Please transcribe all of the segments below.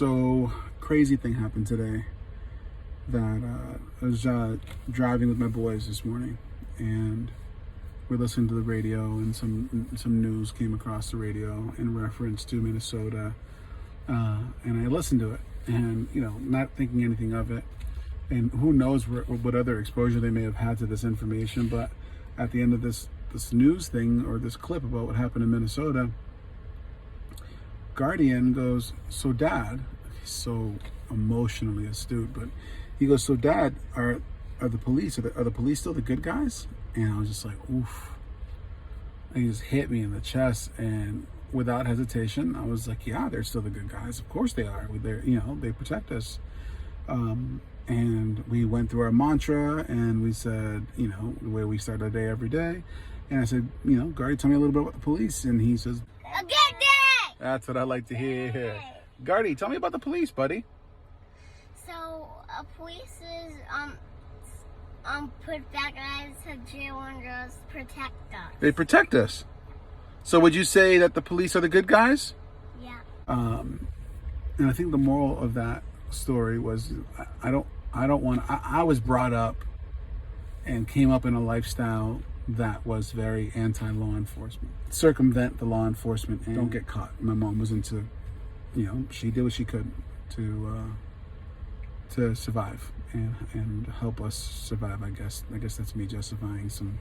So crazy thing happened today that I was driving with my boys this morning, and we're listening to the radio, and some news came across the radio in reference to Minnesota, and I listened to it, and not thinking anything of it, and who knows what other exposure they may have had to this information. But at the end of this news thing, or this clip about what happened in Minnesota, Guardian goes, "So Dad," he's so emotionally astute, but he goes, "So Dad, are the police still the good guys?" And I was just like, oof. And he just hit me in the chest, and without hesitation, I was like, yeah, they're still the good guys. Of course they are. They protect us. And we went through our mantra, and we said, the way we start our day every day. And I said, Guardy, tell me a little bit about the police. And he says, a good day! That's what I like to hear. Guardy, tell me about the police, buddy. So, police is, put bad guys to jail and just protect us. They protect us. So would you say that the police are the good guys? Yeah. And I think the moral of that story was, I was brought up and came up in a lifestyle that was very anti-law enforcement. Circumvent the law enforcement and don't get caught. My mom was into, she did what she could to survive and help us survive, I guess. I guess that's me justifying some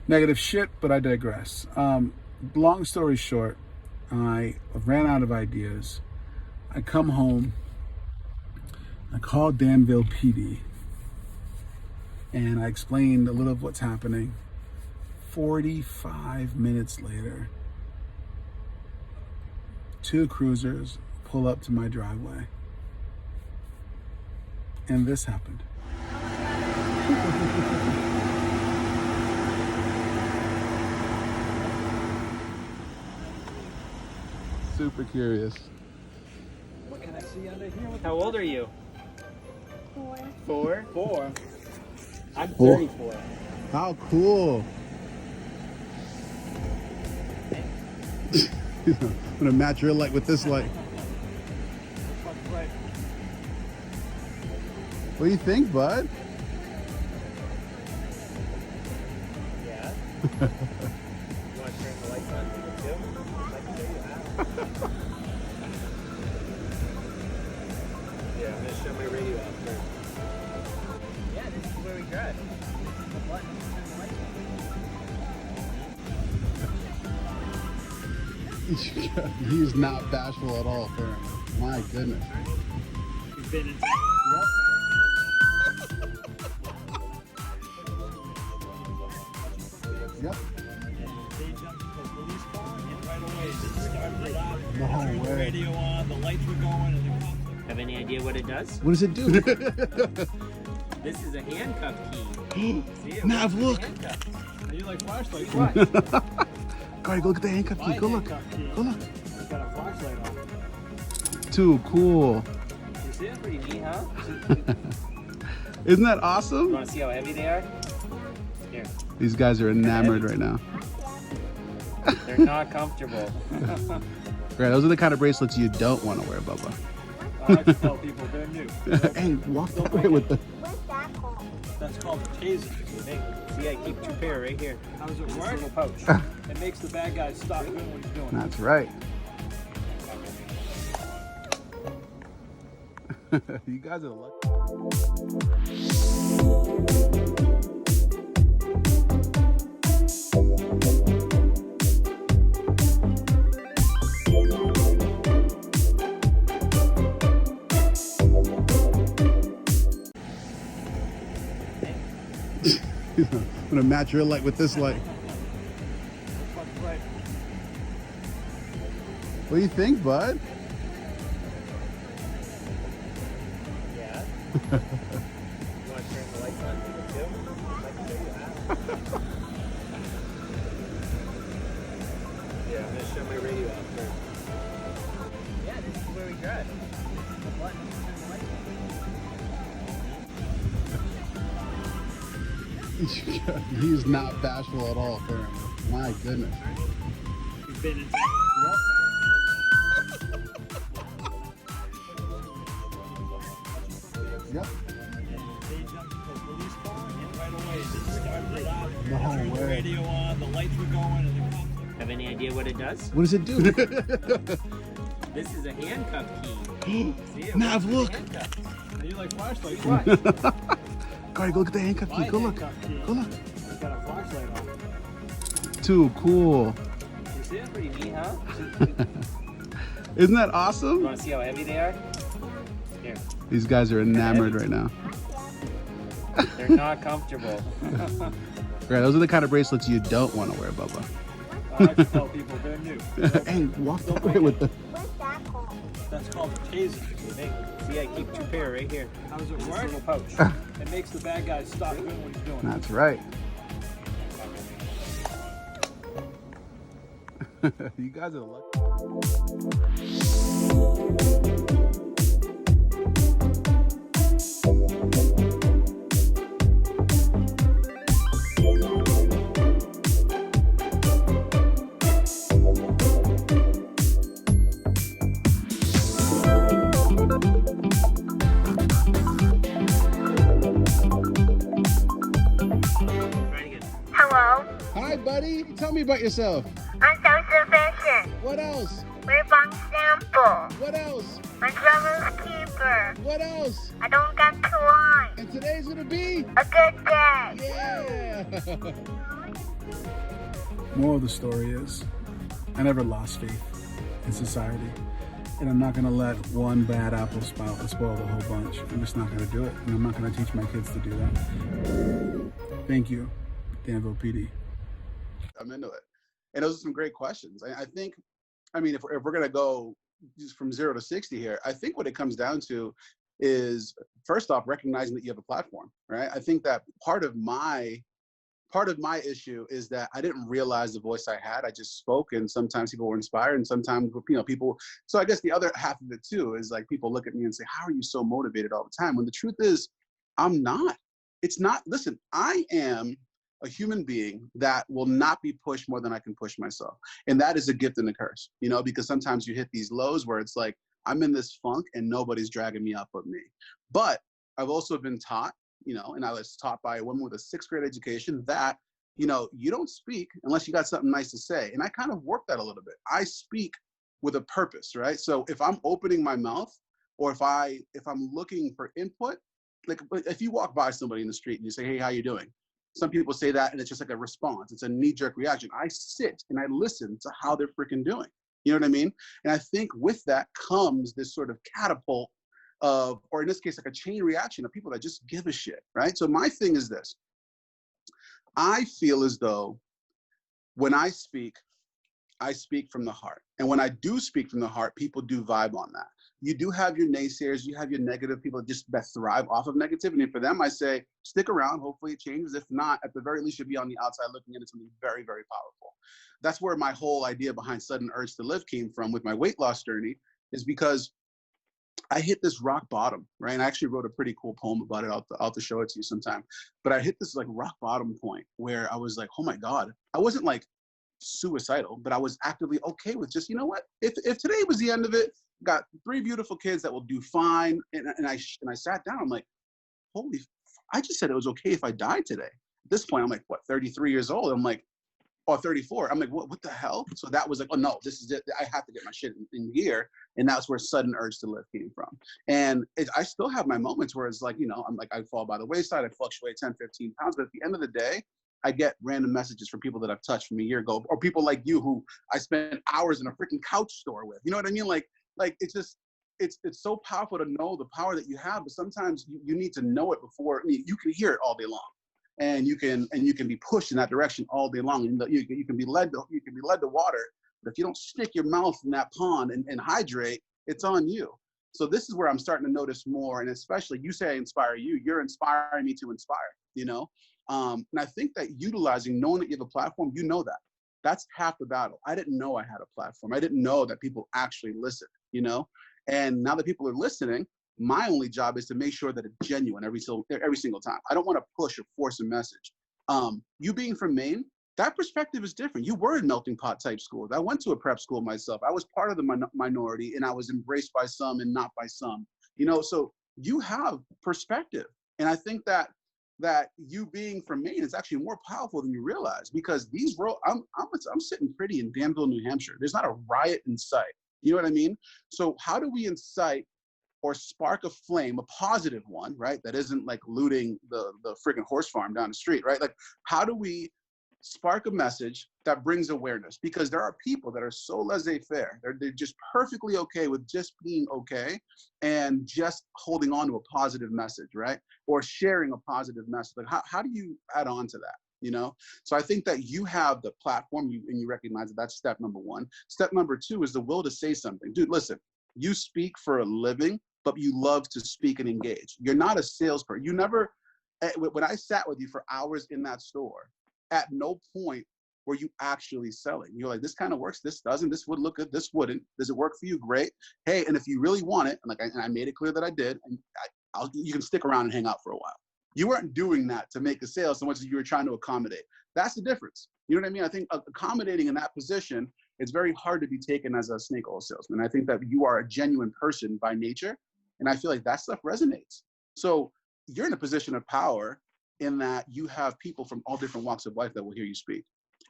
negative shit, but I digress. Long story short, I ran out of ideas. I come home, I called Danville PD, and I explained a little of what's happening. 45 minutes later, 2 cruisers pull up to my driveway, and this happened. Super curious. What can I see under here? How old are you? 4. 4? 4. I'm 4. 34. How cool. I'm gonna match your light with this light. Right. What do you think, bud? Yeah. You want to turn the lights on for you too? I can show you how. Yeah, I'm gonna shut my radio off first. Yeah, this is where we drive. The button to turn the lights on. He's not bashful at all, apparently. My goodness. You've been in. Yep. They jumped into the police car and right away they started it up. No Turned the way. radio on, the lights were going, and the cops were... Have any idea what it does? What does it do? This is a handcuff key. See it? Nav, works with look. a handcuff. Are you like flashlight? What? Guardy, go look at the handcuff key. My Go look. handcuff key. Go look. It's got a flashlight on. Too cool. You see it? Pretty neat, huh? Isn't that You awesome? want to see how heavy they are? Here. These guys are enamored right now. They're not comfortable. Right, those are the kind of bracelets you don't want to wear, Bubba. I like to tell people they're new. Hey, walk that way with the... What's that called? That's called a taser. See, I keep 2 pair right here. How does it This work? little pouch. It makes the bad guy stop doing what he's doing. That's right. You guys are lucky. I'm gonna match your light with this light. Right. What do you think, bud? Yeah. You want to turn the lights on for you too? I can show you how. Yeah, I'm gonna shut my radio off first. Yeah, this is where we drive. The button to turn the lights on. He's not bashful at all, apparently. My goodness. You've been in... Yep. And they jumped into a police car and right away they started it up. No Turned the way. radio on, the lights were going, and the cops were... Have any idea what it does? What does it do? This is a handcuff key. See it? Nav, works with look. handcuffs. You like flashlights? What? Cardi, go look at the handcuff key. My Go look. handcuff key. Go look. It's got a flashlight on. Too cool. You see it? Pretty neat, huh? Isn't that You awesome? want to see how heavy they are? Here. These guys are enamored right now. They're not comfortable. Right, those are the kind of bracelets you don't want to wear, Bubba. I like to tell people they're new. Hey, walk that way with the. What's that called? That's called a taser. See, I keep two pair right here. How does it This work? little pouch. It makes the bad guy stop doing what he's doing. That's right. You guys are lucky. Try it again. Hello, Hi, buddy. Tell me about yourself. I'm self-sufficient. What else? We're from sample. What else? I'm brother's keeper. What else? I don't get to lie. And today's gonna be. A good day. Yeah. Moral of the story is, I never lost faith in society, and I'm not gonna let one bad apple spoil the whole bunch. I'm just not gonna do it, and I'm not gonna teach my kids to do that. Thank you, Danville PD. I'm into it, and those are some great questions. I think, I mean, if we're gonna go just from 0 to 60 here, I think what it comes down to is, first off, recognizing that you have a platform, right? I think that part of my issue is that I didn't realize the voice I had. I just spoke, and sometimes people were inspired, and sometimes, you know, people. So I guess the other half of it too is like people look at me and say, "How are you so motivated all the time?" When the truth is, I'm not. It's not. Listen, I am a human being that will not be pushed more than I can push myself, and that is a gift and a curse, you know, because sometimes you hit these lows where it's like I'm in this funk and nobody's dragging me up but me. But I've also been taught, you know, and I was taught by a woman with a 6th grade education that, you know, you don't speak unless you got something nice to say. And I kind of worked that a little bit. I speak with a purpose, right? So if I'm opening my mouth, or if I'm looking for input, like if you walk by somebody in the street and you say, "Hey, how you doing?" Some people say that and it's just like a response. It's a knee-jerk reaction. I sit and I listen to how they're freaking doing. You know what I mean? And I think with that comes this sort of catapult of, or in this case, like a chain reaction of people that just give a shit, right? So my thing is this. I feel as though when I speak from the heart. And when I do speak from the heart, people do vibe on that. You do have your naysayers, you have your negative people that thrive off of negativity. And for them, I say, stick around, hopefully it changes. If not, at the very least, you'll be on the outside looking into something very, very powerful. That's where my whole idea behind Sudden Urge to Live came from with my weight loss journey, is because I hit this rock bottom, right? And I actually wrote a pretty cool poem about it. I'll have to show it to you sometime. But I hit this like rock bottom point where I was like, oh my God. I wasn't like suicidal, but I was actively okay with just, you know what? If today was the end of it, got 3 beautiful kids that will do fine. And I sat down, I'm like, I just said it was okay if I died today. At this point, I'm like, what, 33 years old? I'm like, or 34. I'm like, what the hell? So that was like, oh no, this is it. I have to get my shit in gear. And that's where Sudden Urge to Live came from. And I still have my moments where it's like, you know, I'm like, I fall by the wayside, I fluctuate 10, 15 pounds. But at the end of the day, I get random messages from people that I've touched from a year ago, or people like you who I spent hours in a freaking couch store with. You know what I mean? Like it's just, it's so powerful to know the power that you have, but sometimes you need to know it before. I mean, you can hear it all day long, and you can be pushed in that direction all day long. And you can be led to water, but if you don't stick your mouth in that pond and hydrate, it's on you. So this is where I'm starting to notice more, and especially you say I inspire you. You're inspiring me to inspire. You know. And I think that knowing that you have a platform, you know that. That's half the battle. I didn't know I had a platform. I didn't know that people actually listen, you know? And now that people are listening, my only job is to make sure that it's genuine every single time. I don't want to push or force a message. You being from Maine, that perspective is different. You were in melting pot type schools. I went to a prep school myself. I was part of the minority, and I was embraced by some and not by some. You know, so you have perspective. And I think that you being from Maine is actually more powerful than you realize, because these I'm sitting pretty in Danville, New Hampshire. There's not a riot in sight. You know what I mean? So how do we incite or spark a flame, a positive one, right? That isn't like looting the friggin' horse farm down the street, right? Like, how do we spark a message that brings awareness? Because there are people that are so laissez-faire. They're just perfectly okay with just being okay and just holding on to a positive message, right? Or sharing a positive message. Like, how do you add on to that? You know? So I think that you have the platform, and you recognize that that's step number one. Step number two is the will to say something. Dude, listen, you speak for a living, but you love to speak and engage. You're not a salesperson. You never, when I sat with you for hours in that store, at no point were you actually selling. You're like, this kind of works, this doesn't, this would look good, this wouldn't. Does it work for you? Great. Hey, and if you really want it, and I made it clear that I did, and you can stick around and hang out for a while. You weren't doing that to make a sale so much as you were trying to accommodate. That's the difference. You know what I mean? I think accommodating in that position, it's very hard to be taken as a snake oil salesman. I think that you are a genuine person by nature. And I feel like that stuff resonates. So you're in a position of power in that you have people from all different walks of life that will hear you speak.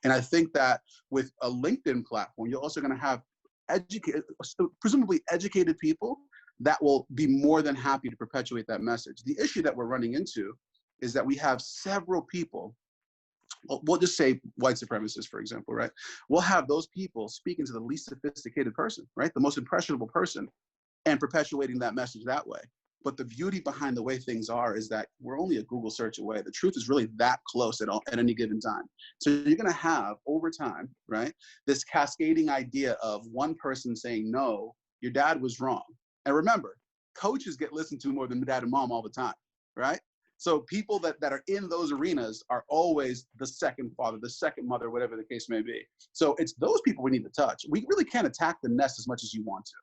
And I think that with a LinkedIn platform, you're also going to have presumably educated people that will be more than happy to perpetuate that message. The issue that we're running into is that we have several people, we'll just say white supremacists, for example, right? We'll have those people speaking to the least sophisticated person, right? The most impressionable person, and perpetuating that message that way. But the beauty behind the way things are is that we're only a Google search away. The truth is really that close at any given time. So you're gonna have, over time, right, this cascading idea of one person saying, no, your dad was wrong. And remember, coaches get listened to more than dad and mom all the time, right? So people that are in those arenas are always the second father, the second mother, whatever the case may be. So it's those people we need to touch. We really can't attack the nest as much as you want to.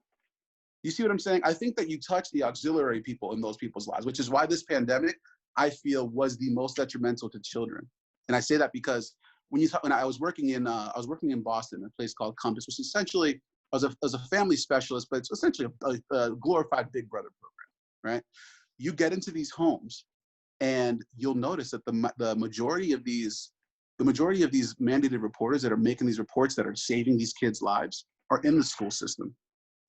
You see what I'm saying? I think that you touch the auxiliary people in those people's lives, which is why this pandemic, I feel, was the most detrimental to children. And I say that because when I was working in Boston, a place called Compass, which essentially I was a family specialist, but it's essentially a glorified Big Brother program, right? You get into these homes, and you'll notice that the majority of these mandated reporters that are making these reports that are saving these kids' lives are in the school system.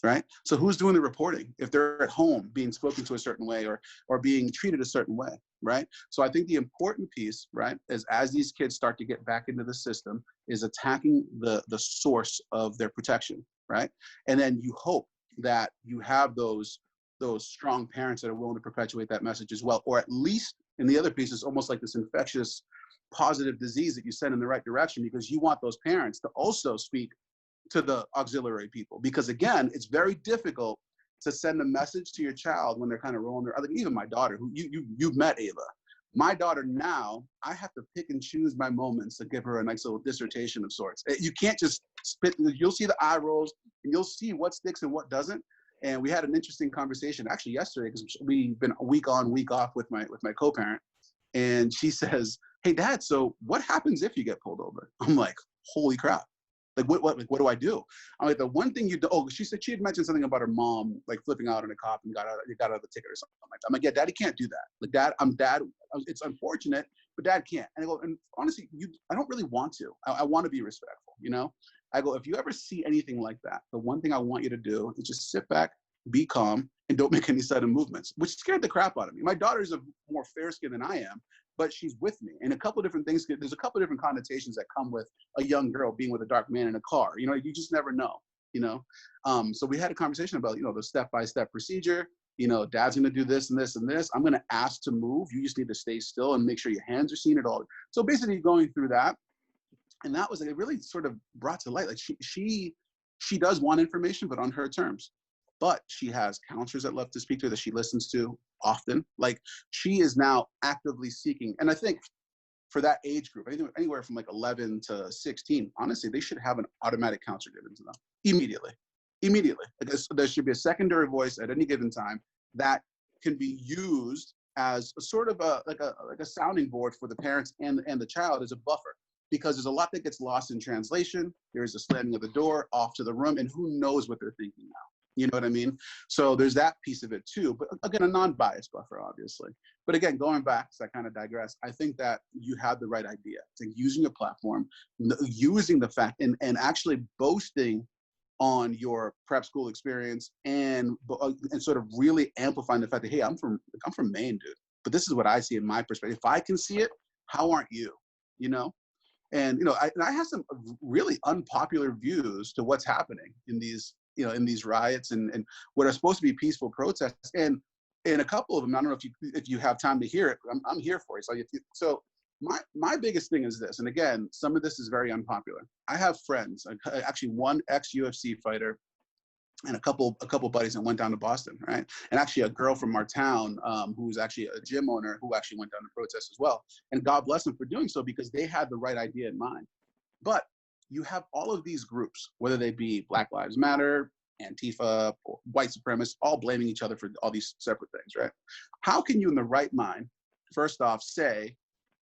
Right? So who's doing the reporting if they're at home being spoken to a certain way or being treated a certain way, right? So I think the important piece, right, is as these kids start to get back into the system, is attacking the source of their protection, right? And then you hope that you have those strong parents that are willing to perpetuate that message as well, or at least, and the other piece is almost like this infectious positive disease that you send in the right direction, because you want those parents to also speak to the auxiliary people. Because again, it's very difficult to send a message to your child when they're kind of rolling their, even my daughter, who you've met, Ava. My daughter now, I have to pick and choose my moments to give her a nice little dissertation of sorts. You can't just spit, you'll see the eye rolls and you'll see what sticks and what doesn't. And we had an interesting conversation actually yesterday, because we've been week on, week off with my co-parent. And she says, hey dad, so what happens if you get pulled over? I'm like, holy crap. Like, what do I do? I'm like, the one thing you do, oh, she said she had mentioned something about her mom, like flipping out on a cop and got out of the ticket or something like that. I'm like, yeah, daddy can't do that. Like, dad, it's unfortunate, but dad can't. And I go, and honestly, I don't really want to. I want to be respectful, you know? I go, if you ever see anything like that, the one thing I want you to do is just sit back, be calm, and don't make any sudden movements, which scared the crap out of me. My daughter's a more fair skin than I am, but she's with me. And a couple of different things, there's a couple of different connotations that come with a young girl being with a dark man in a car. You know, you just never know, you know? So we had a conversation about, you know, the step-by-step procedure. You know, dad's gonna do this and this and this. I'm gonna ask to move. You just need to stay still and make sure your hands are seen at all. So basically going through that. And that was, it really sort of brought to light, like she does want information, but on her terms. But she has counselors that love to speak to her that she listens to often. Like, she is now actively seeking. And I think for that age group, anywhere from like 11 to 16, honestly, they should have an automatic counselor given to them immediately. Like, there should be a secondary voice at any given time that can be used as a sort of like a sounding board for the parents and the child as a buffer. Because there's a lot that gets lost in translation. There's a slamming of the door, off to the room, and who knows what they're thinking now. You know what I mean? So there's that piece of it too. But again, a non-biased buffer, obviously. But again, going back, because I kind of digress, I think that you have the right idea. It's like using a platform, using the fact, and actually boasting on your prep school experience, and sort of really amplifying the fact that, hey, I'm from Maine, dude. But this is what I see in my perspective. If I can see it, how aren't you? You know? And I have some really unpopular views to what's happening in these riots and what are supposed to be peaceful protests. And in a couple of them, I don't know if you have time to hear it. I'm here for you. So my biggest thing is this, and again, some of this is very unpopular. I have friends, actually one ex-UFC fighter, and a couple buddies that went down to Boston, right? And actually a girl from our town who's actually a gym owner who actually went down to protest as well. And God bless them for doing so, because they had the right idea in mind. But you have all of these groups, whether they be Black Lives Matter, Antifa, or white supremacists, all blaming each other for all these separate things, right? How can you in the right mind, first off, say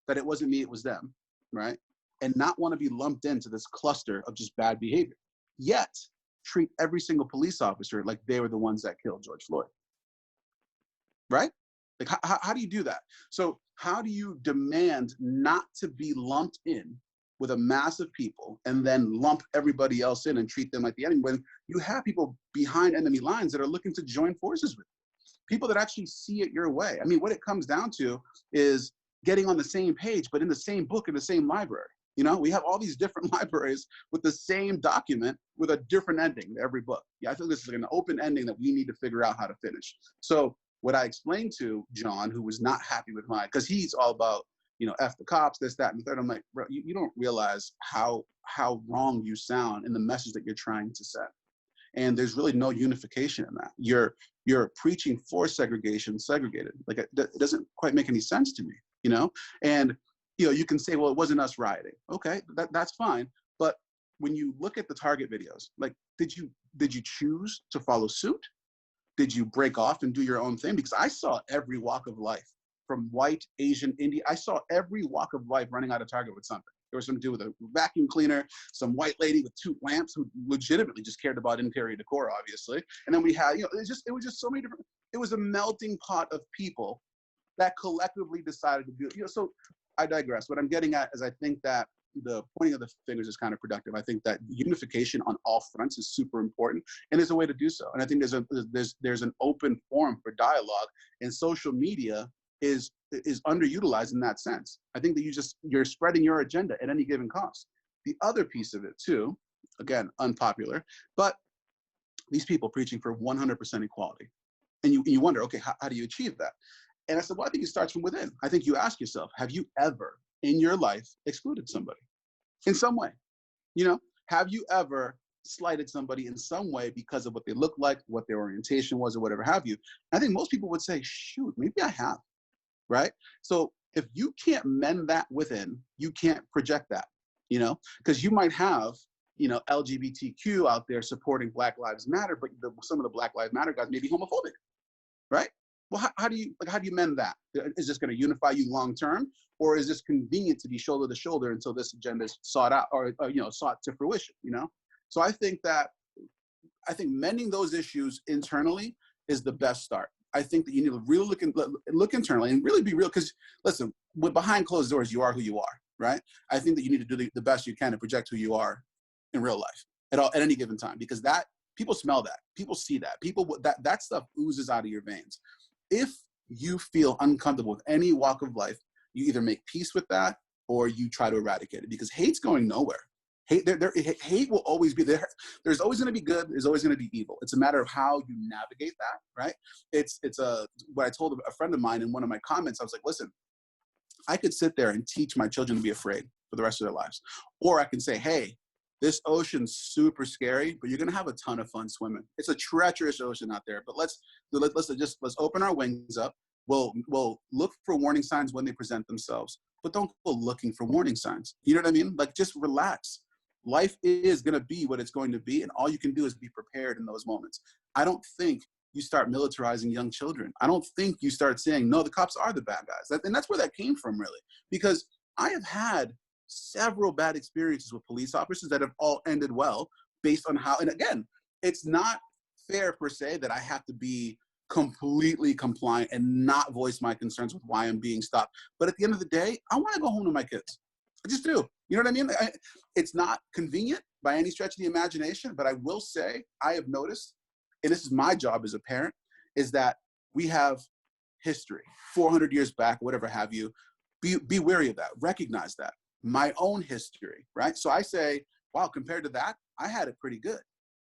that it wasn't me, it was them, right? And not want to be lumped into this cluster of just bad behavior, yet treat every single police officer like they were the ones that killed George Floyd, right? Like, how do you do that? So how do you demand not to be lumped in with a mass of people and then lump everybody else in and treat them like the enemy, when you have people behind enemy lines that are looking to join forces with you, people that actually see it your way? I mean, what it comes down to is getting on the same page, but in the same book, in the same library. You know, we have all these different libraries with the same document with a different ending to every book. Yeah, I feel this is an open ending that we need to figure out how to finish. So what I explained to John, who was not happy with mine, because he's all about, F the cops, this, that, and the third. I'm like, bro, you don't realize how wrong you sound in the message that you're trying to send. And there's really no unification in that. You're preaching for segregation, segregated. Like, it doesn't quite make any sense to me, And you can say, well, it wasn't us rioting. Okay, that's fine. But when you look at the Target videos, like, did you choose to follow suit? Did you break off and do your own thing? Because I saw every walk of life, from white, Asian, Indian. I saw every walk of life running out of Target with something. There was something to do with a vacuum cleaner, some white lady with 2 lamps who legitimately just cared about interior decor, obviously. And then we had, it was just so many different, it was a melting pot of people that collectively decided to do, so I digress. What I'm getting at is I think that the pointing of the fingers is kind of productive. I think that unification on all fronts is super important, and there's a way to do so. And I think there's an open forum for dialogue, and social media is underutilized in that sense. I think that you're spreading your agenda at any given cost. The other piece of it too, again, unpopular, but these people preaching for 100% equality. And you wonder, okay, how do you achieve that? And I said, well, I think it starts from within. I think you ask yourself, have you ever in your life excluded somebody in some way? Have you ever slighted somebody in some way because of what they look like, what their orientation was, or whatever have you? I think most people would say, shoot, maybe I have, right? So if you can't mend that within, you can't project that, because you might have, LGBTQ out there supporting Black Lives Matter, but some of the Black Lives Matter guys may be homophobic, right? Well, how do you mend that? Is this going to unify you long term, or is this convenient to be shoulder to shoulder until this agenda is sought out or sought to fruition? So I think mending those issues internally is the best start. I think that you need to really look internally and really be real, because listen, behind closed doors, you are who you are, right? I think that you need to do the best you can to project who you are in real life at any given time, because that people smell that, people see that, that stuff oozes out of your veins. If you feel uncomfortable with any walk of life, you either make peace with that or you try to eradicate it, because hate's going nowhere. Hate will always be there. There's always going to be good. There's always going to be evil. It's a matter of how you navigate that, right? It's what I told a friend of mine in one of my comments. I was like, listen, I could sit there and teach my children to be afraid for the rest of their lives, or I can say, hey, this ocean's super scary, but you're gonna have a ton of fun swimming. It's a treacherous ocean out there, but let's open our wings up. We'll look for warning signs when they present themselves, but don't go looking for warning signs. You know what I mean? Like, just relax. Life is gonna be what it's going to be, and all you can do is be prepared in those moments. I don't think you start militarizing young children. I don't think you start saying, no, the cops are the bad guys. And that's where that came from, really, because I have had several bad experiences with police officers that have all ended well based on how, and again, it's not fair per se that I have to be completely compliant and not voice my concerns with why I'm being stopped. But at the end of the day, I want to go home to my kids. I just do. You know what I mean? It's not convenient by any stretch of the imagination, but I will say I have noticed, and this is my job as a parent, is that we have history, 400 years back, whatever have you. Be wary of that. Recognize that. My own history, right? So I say, wow, compared to that, I had it pretty good.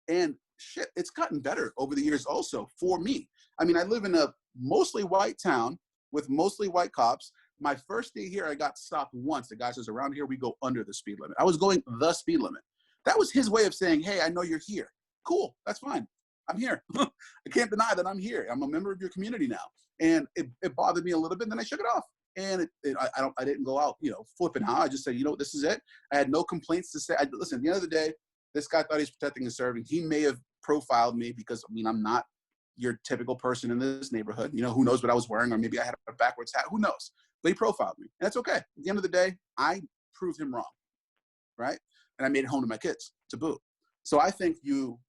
And shit, it's gotten better over the years also for me. I mean, I live in a mostly white town with mostly white cops. My first day here, I got stopped once. The guy says, around here, we go under the speed limit. I was going the speed limit. That was his way of saying, hey, I know you're here. Cool, that's fine. I'm here. I can't deny that I'm here. I'm a member of your community now. And it bothered me a little bit, then I shook it off. And I didn't go out, flipping out. I just said, this is it. I had no complaints to say. Listen, at the end of the day, this guy thought he's protecting and serving. He may have profiled me because, I'm not your typical person in this neighborhood. Who knows what I was wearing, or maybe I had a backwards hat. Who knows? But he profiled me. And that's okay. At the end of the day, I proved him wrong, right? And I made it home to my kids to boot. So I think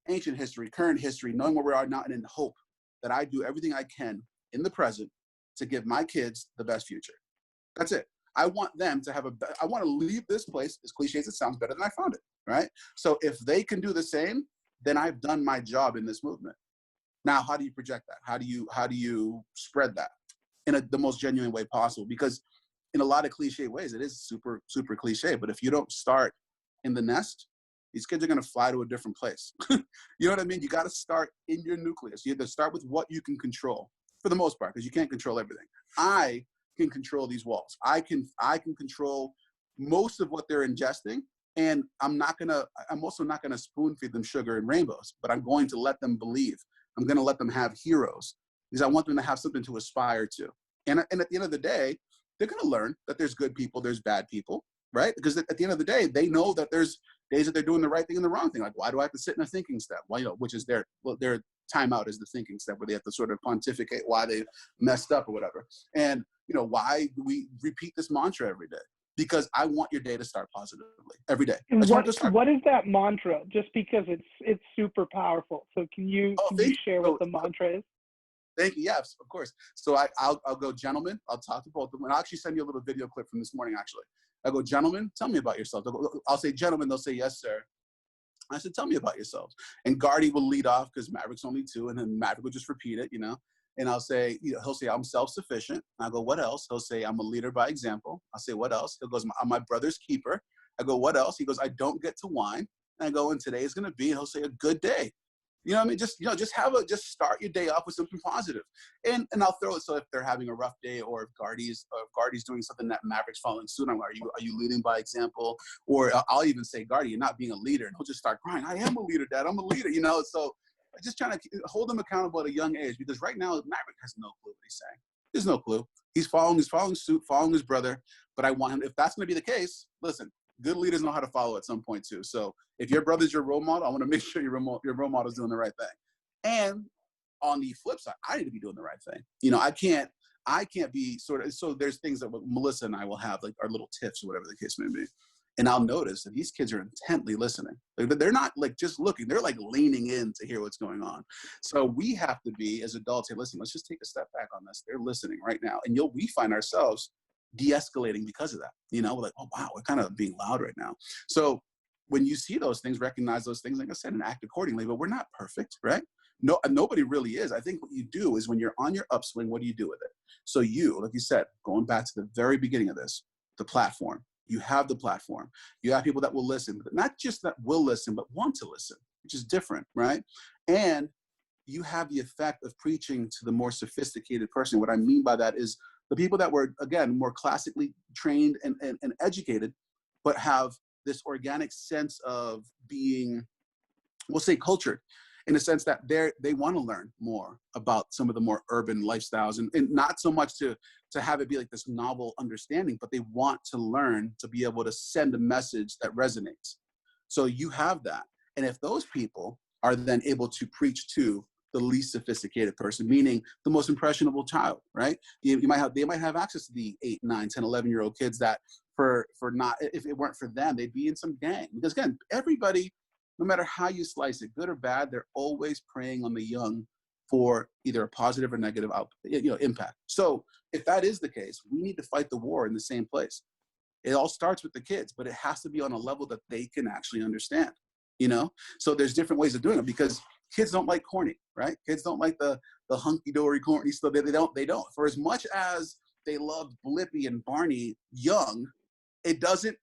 ancient history, current history, knowing where we are now, and in hope that I do everything I can in the present to give my kids the best future. That's it. I want them to have I want to leave this place, as cliche as it sounds, better than I found it, right? So if they can do the same, then I've done my job in this movement. Now, how do you project that? How do you spread that in the most genuine way possible? Because in a lot of cliche ways, it is super, super cliche. But if you don't start in the nest, these kids are going to fly to a different place. You know what I mean? You got to start in your nucleus. You have to start with what you can control for the most part, because you can't control everything. I can control these walls. I can control most of what they're ingesting. And I'm also not gonna spoon feed them sugar and rainbows, but I'm going to let them believe. I'm gonna let them have heroes, because I want them to have something to aspire to. And at the end of the day, they're gonna learn that there's good people, there's bad people, right? Because at the end of the day, they know that there's days that they're doing the right thing and the wrong thing. Like, why do I have to sit in a thinking step? Well, which is their timeout is the thinking step, where they have to sort of pontificate why they messed up or whatever. And why do we repeat this mantra every day? Because I want your day to start positively every day. And what is that mantra? Just because it's super powerful. So can you share what the mantra is? Thank you. Yes, of course. So I'll go, gentlemen. I'll talk to both of them. And I'll actually send you a little video clip from this morning, actually. I'll go, gentlemen, tell me about yourself. I'll say, gentlemen, they'll say, yes, sir. I said, tell me about yourselves. And Gardy will lead off because Maverick's only 2, and then Maverick will just repeat it, And I'll say, he'll say, I'm self-sufficient. I'll go, what else? He'll say, I'm a leader by example. I'll say, what else? He goes, I'm my brother's keeper. I go, what else? He goes, I don't get to whine. And I go, and today is going to be, and he'll say, a good day. You know what I mean? Just start your day off with something positive. And I'll throw it. So if they're having a rough day, or if Gardy's doing something that Maverick's following suit on, are you leading by example? Or I'll even say, Gardy, you're not being a leader. And he'll just start crying. I am a leader, Dad. I'm a leader, So just trying to hold him accountable at a young age, because right now Maverick has no clue what he's saying. There's no clue. He's following suit, following his brother. But I want him, if that's going to be the case, listen, good leaders know how to follow at some point too. So if your brother's your role model, I want to make sure your role model is doing the right thing. And on the flip side, I need to be doing the right thing. I can't be so there's things that Melissa and I will have, like our little tips or whatever the case may be. And I'll notice that these kids are intently listening. They're not like just looking, they're like leaning in to hear what's going on. So we have to be, as adults, say, listen, let's just take a step back on this. They're listening right now. And we find ourselves de-escalating because of that. We're like, oh wow, we're kind of being loud right now. So when you see those things, recognize those things, like I said, and act accordingly. But we're not perfect, right? No, nobody really is. I think what you do is, when you're on your upswing, what do you do with it? So like you said, going back to the very beginning of this, the platform. You have the platform. You have people that will listen, but not just that will listen, but want to listen, which is different, right? And you have the effect of preaching to the more sophisticated person. What I mean by that is the people that were, again, more classically trained and educated, but have this organic sense of being, we'll say, cultured, in the sense that they want to learn more about some of the more urban lifestyles, and not so much to have it be like this novel understanding, but they want to learn to be able to send a message that resonates. So you have that. And if those people are then able to preach to the least sophisticated person, meaning the most impressionable child, right? They might have access to the 8, 9, 10, 11-year-old kids that if it weren't for them, they'd be in some gang. Because again, everybody no matter how you slice it, good or bad, they're always preying on the young for either a positive or negative impact. So if that is the case, we need to fight the war in the same place. It all starts with the kids, but it has to be on a level that they can actually understand, you know? So there's different ways of doing it, because kids don't like corny, right? Kids don't like the hunky-dory corny stuff. They don't. For as much as they loved Blippi and Barney young, it doesn't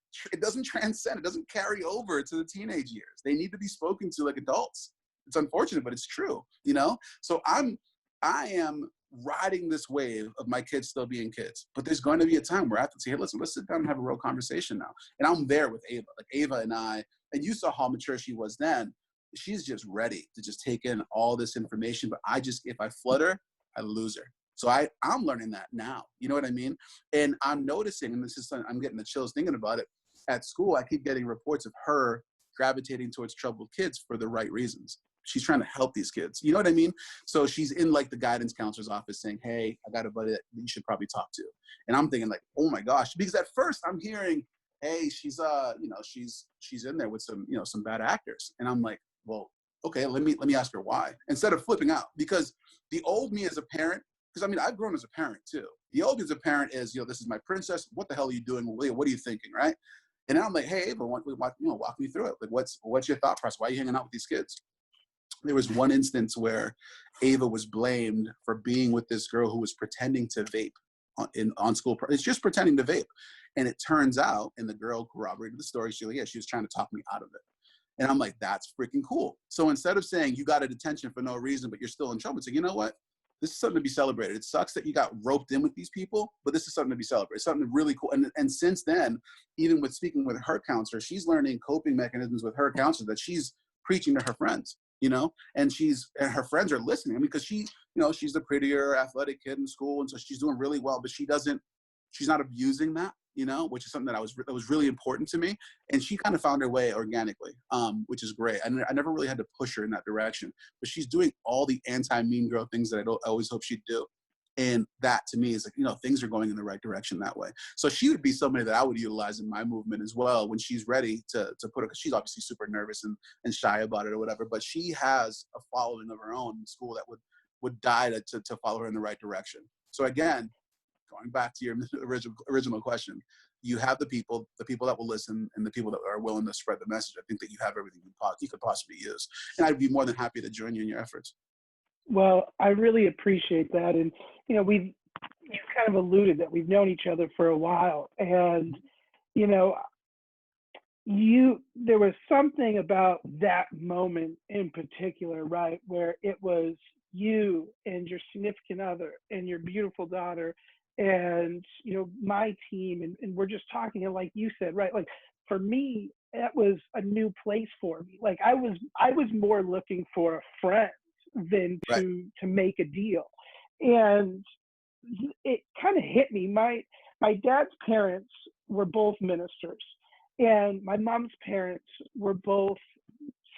transcend, it doesn't carry over to the teenage years. They need to be spoken to like adults. It's unfortunate, but it's true, you know? So I am riding this wave of my kids still being kids, but there's going to be a time where I have to say, hey, listen, let's sit down and have a real conversation now. And I'm there with Ava. Like Ava and I, and you saw how mature she was then. She's just ready to just take in all this information. But if I flutter, I lose her. So I'm learning that now. You know what I mean? And I'm noticing, and I'm getting the chills thinking about it. At school, I keep getting reports of her gravitating towards troubled kids for the right reasons. She's trying to help these kids. You know what I mean? So she's in like the guidance counselor's office saying, hey, I got a buddy that you should probably talk to. And I'm thinking like, oh my gosh, because at first I'm hearing, hey, she's in there with some bad actors. And I'm like, well, okay, let me ask her why, instead of flipping out. Because the old me as a parent, because I mean, I've grown as a parent too. The old me as a parent is, this is my princess. What the hell are you doing? What are you thinking, right? And now I'm like, hey, Ava, walk me through it. Like, what's your thought process? Why are you hanging out with these kids? There was one instance where Ava was blamed for being with this girl who was pretending to vape on school. It's just pretending to vape. And it turns out, and the girl corroborated the story, she was trying to talk me out of it. And I'm like, that's freaking cool. So instead of saying you got a detention for no reason, but you're still in trouble, it's like, you know what? This is something to be celebrated. It sucks that you got roped in with these people, but this is something to be celebrated. Something really cool. And since then, even with speaking with her counselor, she's learning coping mechanisms with her counselor that she's preaching to her friends, and her friends are listening. I mean, because she's the prettier athletic kid in school. And so she's doing really well, but she's not abusing that, which is something that was really important to me. And she kind of found her way organically, which is great. And I never really had to push her in that direction, but she's doing all the anti-mean girl things that I always hope she'd do. And that to me is like, things are going in the right direction that way. So she would be somebody that I would utilize in my movement as well when she's ready to put her, because she's obviously super nervous and shy about it or whatever, but she has a following of her own in school that would die to follow her in the right direction. So again, going back to your original question, you have the people that will listen and the people that are willing to spread the message. I think that you have everything you could possibly use. And I'd be more than happy to join you in your efforts. Well, I really appreciate that. And, you kind of alluded that we've known each other for a while. And, there was something about that moment in particular, right, where it was you and your significant other and your beautiful daughter and, my team. And we're just talking, and like you said, right, like for me, that was a new place for me. Like I was more looking for a friend than to make a deal. And it kind of hit me. My dad's parents were both ministers, and my mom's parents were both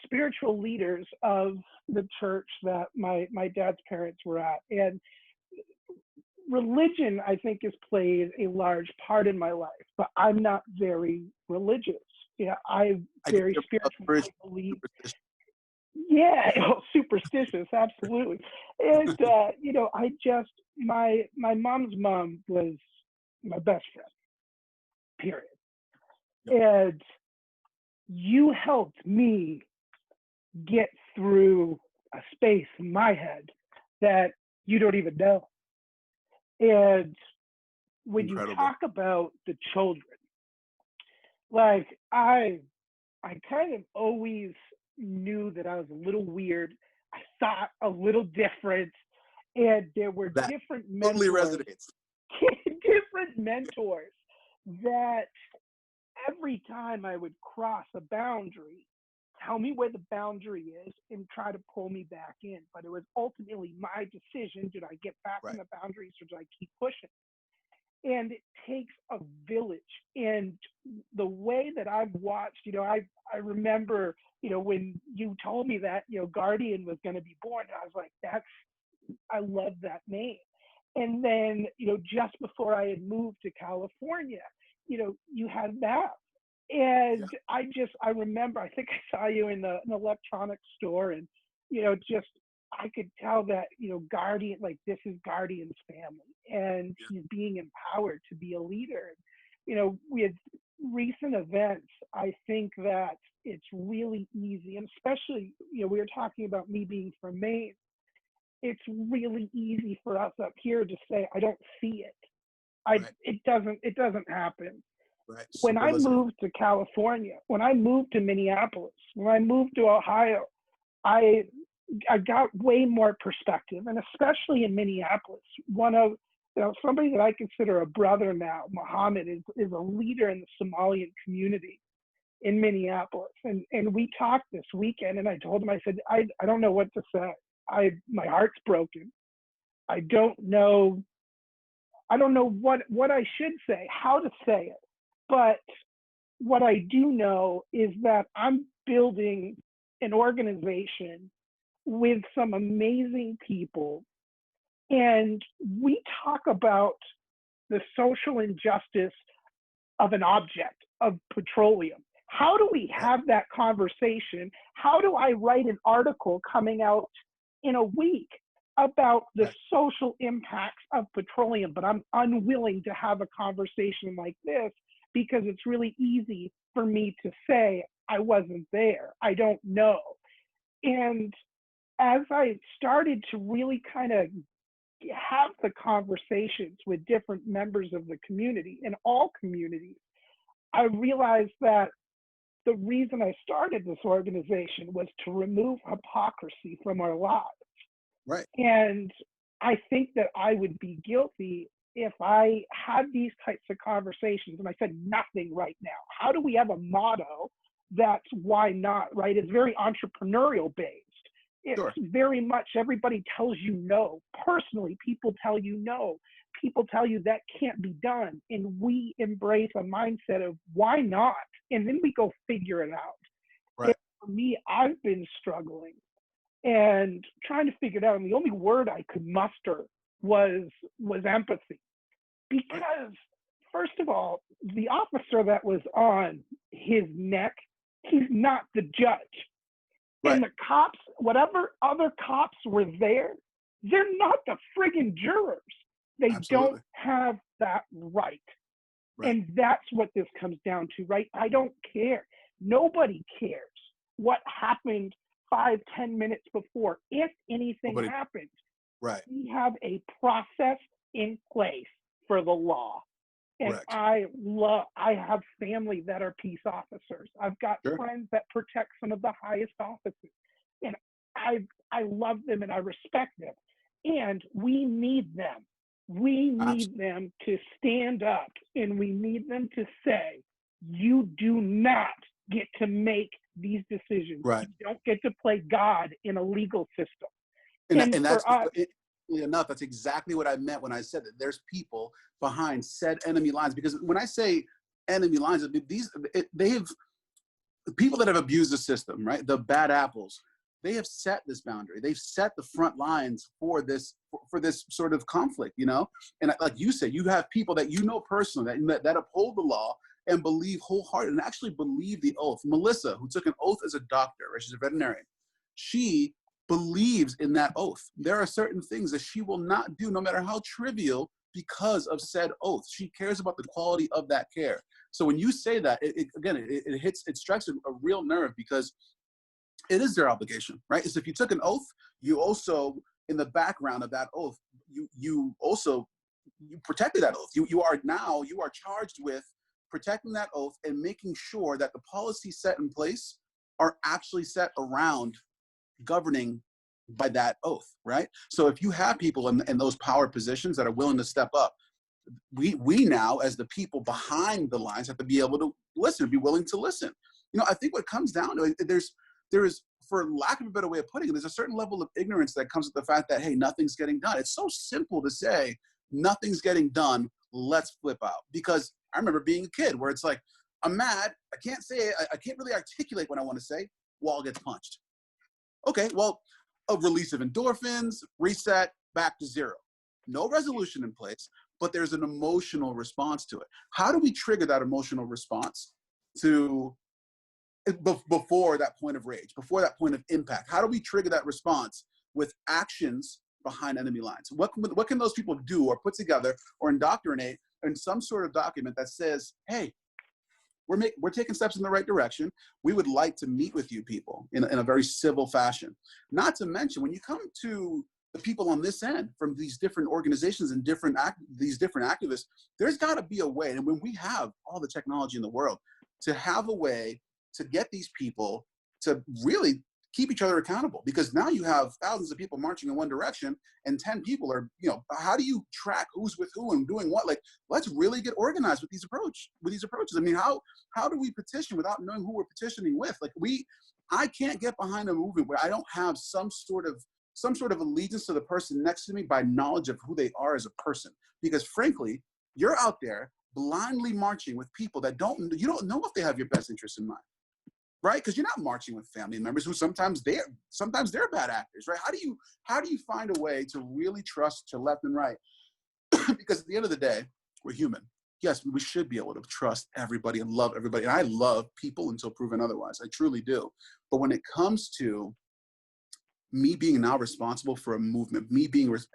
spiritual leaders of the church that my dad's parents were at. And religion, I think, has played a large part in my life, but I'm not very religious. I'm very spiritual. I believe. Yeah, superstitious, absolutely. And my mom's mom was my best friend, period. And you helped me get through a space in my head that you don't even know. And when you talk about the children, like I kind of always knew that I was a little weird. I thought a little different, and there were different mentors. Totally resonates. Different mentors that every time I would cross a boundary, tell me where the boundary is and try to pull me back in. But it was ultimately my decision. Did I get back in the boundaries, or did I keep pushing? And it takes a village. And the way that I've watched, I remember, when you told me that, Guardian was going to be born, I was like, I love that name. And then, just before I had moved to California, you had Mav. And I remember, I think I saw you in an electronics store, and, just, I could tell that, Guardian, like, this is Guardian's family, and he's being empowered to be a leader. With recent events, I think that it's really easy, and especially, we were talking about me being from Maine. It's really easy for us up here to say, I don't see it. It doesn't happen. Right. When I moved to California, when I moved to Minneapolis, when I moved to Ohio, I got way more perspective, and especially in Minneapolis, one of somebody that I consider a brother now, Muhammad, is a leader in the Somalian community in Minneapolis, and we talked this weekend, and I told him, I said, I don't know what to say. My heart's broken. I don't know what I should say, how to say it. But what I do know is that I'm building an organization with some amazing people. And we talk about the social injustice of an object, of petroleum. How do we have that conversation? How do I write an article coming out in a week about the social impacts of petroleum, but I'm unwilling to have a conversation like this because it's really easy for me to say I wasn't there, I don't know. And as I started to really kind of have the conversations with different members of the community, in all communities, I realized that the reason I started this organization was to remove hypocrisy from our lives. Right. And I think that I would be guilty if I had these types of conversations and I said nothing right now. How do we have a motto that's why not, right? It's very entrepreneurial based. It's very much everybody tells you no. Personally, people tell you no. People tell you that can't be done. And we embrace a mindset of why not? And then we go figure it out. Right. And for me, I've been struggling and trying to figure it out. And the only word I could muster was empathy. Because first of all, the officer that was on his neck, he's not the judge. Right. And the cops, whatever other cops were there, they're not the friggin' jurors. They Absolutely. don't have that right. Right. And that's what this comes down to, right? I don't care. Nobody cares what happened 5-10 minutes before, if anything happened. Right. We have a process in place for the law. And I have family that are peace officers. I've got friends that protect some of the highest offices. And I love them and I respect them. And we need them. We need them to stand up, and we need them to say, you do not get to make these decisions. Right. You don't get to play God in a legal system. And that's enough. That's exactly what I meant when I said that there's people behind said enemy lines. Because when I say enemy lines, they have people that have abused the system, right? The bad apples. They have set this boundary. They've set the front lines for this sort of conflict, you know. And like you said, you have people that you know personally that uphold the law and believe wholeheartedly and actually believe the oath. Melissa, who took an oath as a doctor, right? She's a veterinarian. She believes in that oath. There are certain things that she will not do, no matter how trivial, because of said oath. She cares about the quality of that care. So when you say that, it strikes a real nerve, because it is their obligation, right? Is if you took an oath, you also, in the background of that oath, you protected that oath. You are charged with protecting that oath and making sure that the policies set in place are actually set around governing by that oath, right? So if you have people in those power positions that are willing to step up, we now, as the people behind the lines, have to be able to listen, be willing to listen. You know, I think what it comes down to, there is, for lack of a better way of putting it, there's a certain level of ignorance that comes with the fact that, hey, nothing's getting done. It's so simple to say, nothing's getting done, let's flip out. Because I remember being a kid where it's like, I'm mad, I can't say it, I can't really articulate what I want to say, wall gets punched. Okay, well, a release of endorphins, reset, back to zero. No resolution in place, but there's an emotional response to it. How do we trigger that emotional response? to before that point of rage, before that point of impact? How do we trigger that response with actions behind enemy lines? What can those people do or put together or indoctrinate in some sort of document that says, hey, we're taking steps in the right direction. We would like to meet with you people in a very civil fashion. Not to mention, when you come to the people on this end from these different organizations and these different activists, there's got to be a way. And when we have all the technology in the world, to have a way to get these people to really keep each other accountable, because now you have thousands of people marching in one direction and 10 people are, how do you track who's with who and doing what? Like, let's really get organized with these approaches. I mean, how do we petition without knowing who we're petitioning with? Like, I can't get behind a movement where I don't have some sort of allegiance to the person next to me by knowledge of who they are as a person. Because frankly, you're out there blindly marching with people that you don't know if they have your best interests in mind. Right? Because you're not marching with family members who sometimes they're bad actors, right? How do you find a way to really trust to left and right? Because at the end of the day, we're human. Yes, we should be able to trust everybody and love everybody. And I love people until proven otherwise. I truly do. But when it comes to me being now responsible for a movement,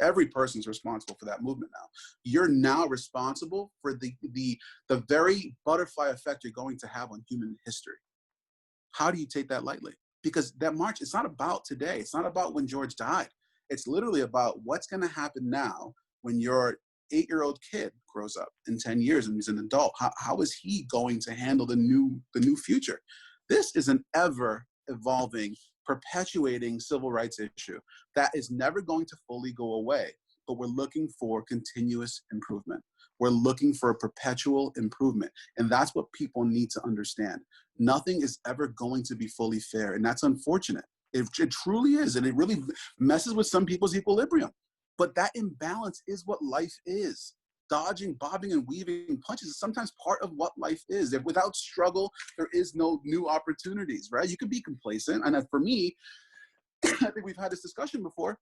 every person's responsible for that movement now. You're now responsible for the very butterfly effect you're going to have on human history. How do you take that lightly? Because that march, it's not about today. It's not about when George died. It's literally about what's going to happen now when your 8-year-old kid grows up in 10 years and he's an adult. How is he going to handle the new future? This is an ever evolving, perpetuating civil rights issue that is never going to fully go away, but we're looking for continuous improvement. We're looking for a perpetual improvement. And that's what people need to understand. Nothing is ever going to be fully fair. And that's unfortunate. It truly is. And it really messes with some people's equilibrium. But that imbalance is what life is. Dodging, bobbing, and weaving punches is sometimes part of what life is. If without struggle, there is no new opportunities, right? You can be complacent. And for me, I think we've had this discussion before.